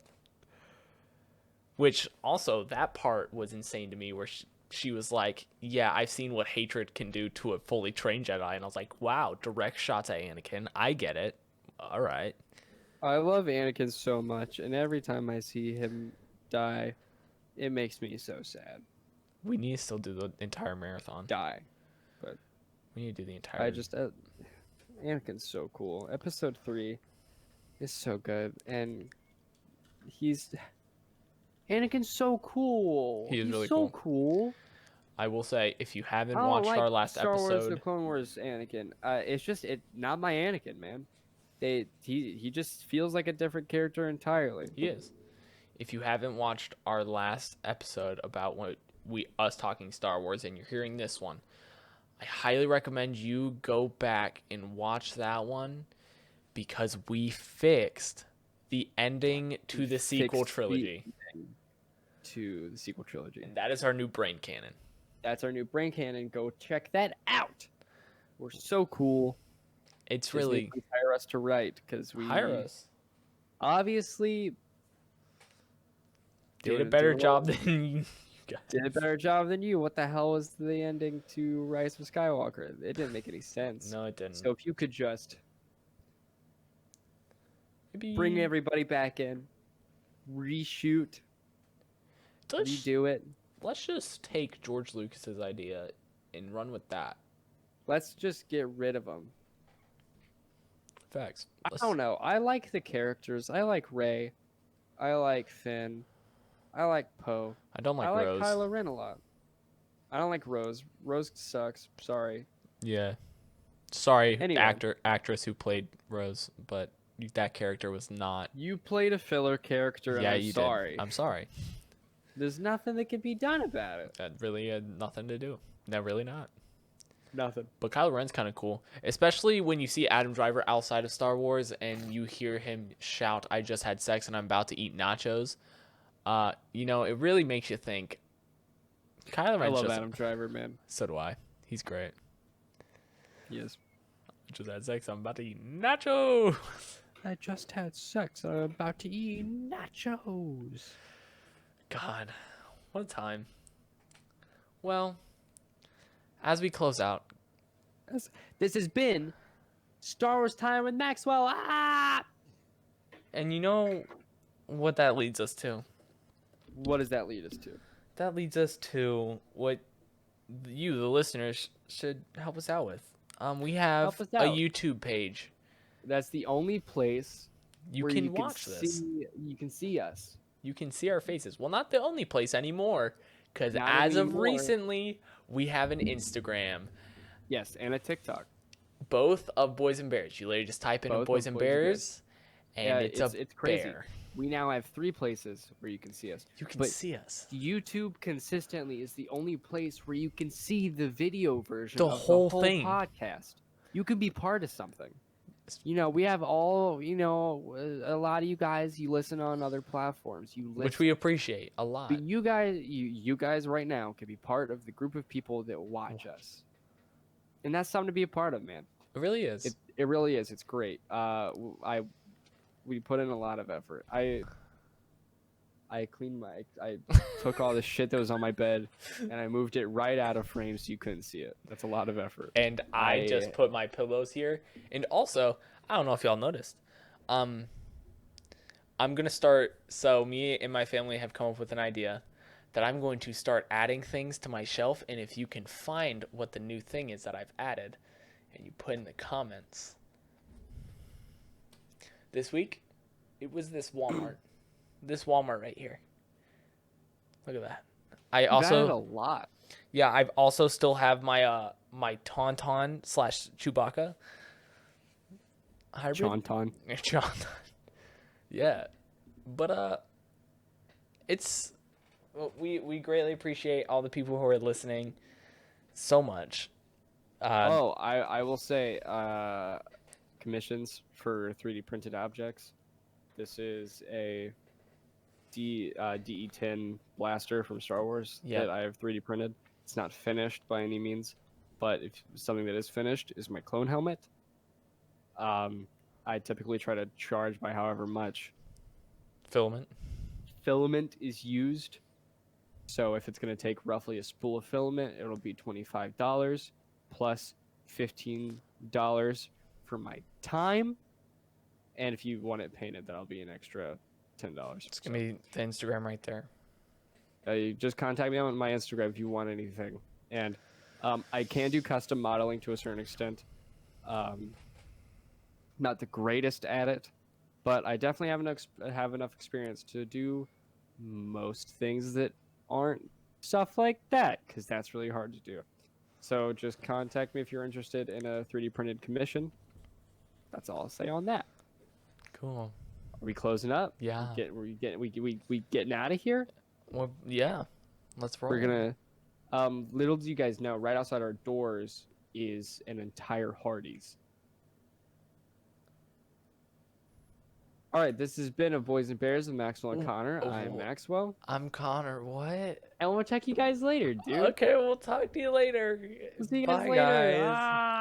Which also, that part was insane to me, where she was like, yeah, I've seen what hatred can do to a fully trained Jedi. And I was like, wow, direct shots at Anakin. I get it. All right. I love Anakin so much, and every time I see him die, it makes me so sad. We need to still do the entire marathon. Die. We need to do the entire. I just Anakin's so cool. Episode 3 is so good, and Anakin's so cool. He is He's really so cool. I will say, if you haven't I don't watched like our last Star Wars: The episode, Clone Wars Anakin. It's just not my Anakin, man. He just feels like a different character entirely. he is. If you haven't watched our last episode about us talking Star Wars, and you're hearing this one, I highly recommend you go back and watch that one, because we fixed the ending to the sequel Fixed the trilogy. ending to the sequel trilogy. And that is our new brain canon. That's our new brain canon. Go check that out. We're so cool. It's Disney, really please hire us to write because we hire us. obviously Did a better job than you guys. Did a better job than you. What the hell was the ending to Rise of Skywalker? It didn't make any sense. No, it didn't. So if you could just Maybe bring everybody back in, reshoot, redo it. Let's just take George Lucas's idea and run with that. Let's just get rid of them. Facts. I don't know. I like the characters. I like Rey. I like Finn. I like Poe. I don't like I like Rose. Kylo Ren a lot. I don't like Rose. Rose sucks. Sorry. Yeah. Sorry, Anyway. actress who played Rose, but that character was not. You played a filler character, and Yeah, I'm you sorry. did. I'm sorry. There's nothing that can be done about it. That really had nothing to do. No, really not. Nothing. But Kylo Ren's kind of cool, especially when you see Adam Driver outside of Star Wars and you hear him shout, "I just had sex and I'm about to eat nachos." It really makes you think. Kylo Ren's I love just, Adam Driver, man. So do I. He's great. He is. I just had sex. I'm about to eat nachos. I just had sex. I'm about to eat nachos. God, what a time. Well, as we close out, This has been Star Wars Time with Maxwell. and you know what that leads us to? What does that lead us to? That leads us to what you, the listeners, should help us out with. We have Help us a out. YouTube page. That's the only place You where can you watch can this. You can see us. You can see our faces. Well, not the only place anymore, because Not as of anymore. recently, we have an Instagram. Yes, and a TikTok. Both of Boys and Bears. You literally just type in Both of Boys and Boys and Bears, and Yeah, it's crazy. bear. We now have 3 places where you can see us. You can But see us. YouTube consistently is the only place where you can see the video version The of whole the whole thing. podcast. You can be part of something. We have all, a lot of you guys, you listen on other platforms. You listen. Which we appreciate a lot. But you guys right now can be part of the group of people that watch us. And that's something to be a part of, man. It really is. It really is. It's great. We put in a lot of effort. I took all the shit that was on my bed and I moved it right out of frame so you couldn't see it. That's a lot of effort. And I just put my pillows here. And also, I don't know if y'all noticed. I'm gonna start. So me and my family have come up with an idea that I'm going to start adding things to my shelf. And if you can find what the new thing is that I've added, and you put in the comments. This week, it was this Walmart. This Walmart right here. Look at that. I You've added a also, lot. yeah, I've also still have my my Tauntaun / Chewbacca hybrid. Chaunton. Tauntaun. Yeah, but it's we greatly appreciate all the people who are listening so much. I will say commissions for 3D printed objects. This is a DE-10 blaster from Star Wars that I have 3D printed. It's not finished by any means, but if something that is finished is my clone helmet. I typically try to charge by however much filament is used. So if it's going to take roughly a spool of filament, it'll be $25 plus $15 for my time. And if you want it painted, that'll be an extra $10. It's gonna be the Instagram right there. You just contact me on my Instagram if you want anything. And I can do custom modeling to a certain extent. Not the greatest at it, but I definitely have enough experience to do most things that aren't stuff like that, because that's really hard to do. So just contact me if you're interested in a 3D printed commission. That's all I'll say on that. Cool. Are we closing up? Yeah. We getting out of here? Well, yeah. Let's roll. We're gonna. Little do you guys know, right outside our doors is an entire Hardee's. All right, this has been a Boys and Bears with Maxwell and Connor. I'm Maxwell, I'm Connor. What? and we'll check you guys later, dude. Okay, we'll talk to you later. See you Bye, guys later. guys. Ah!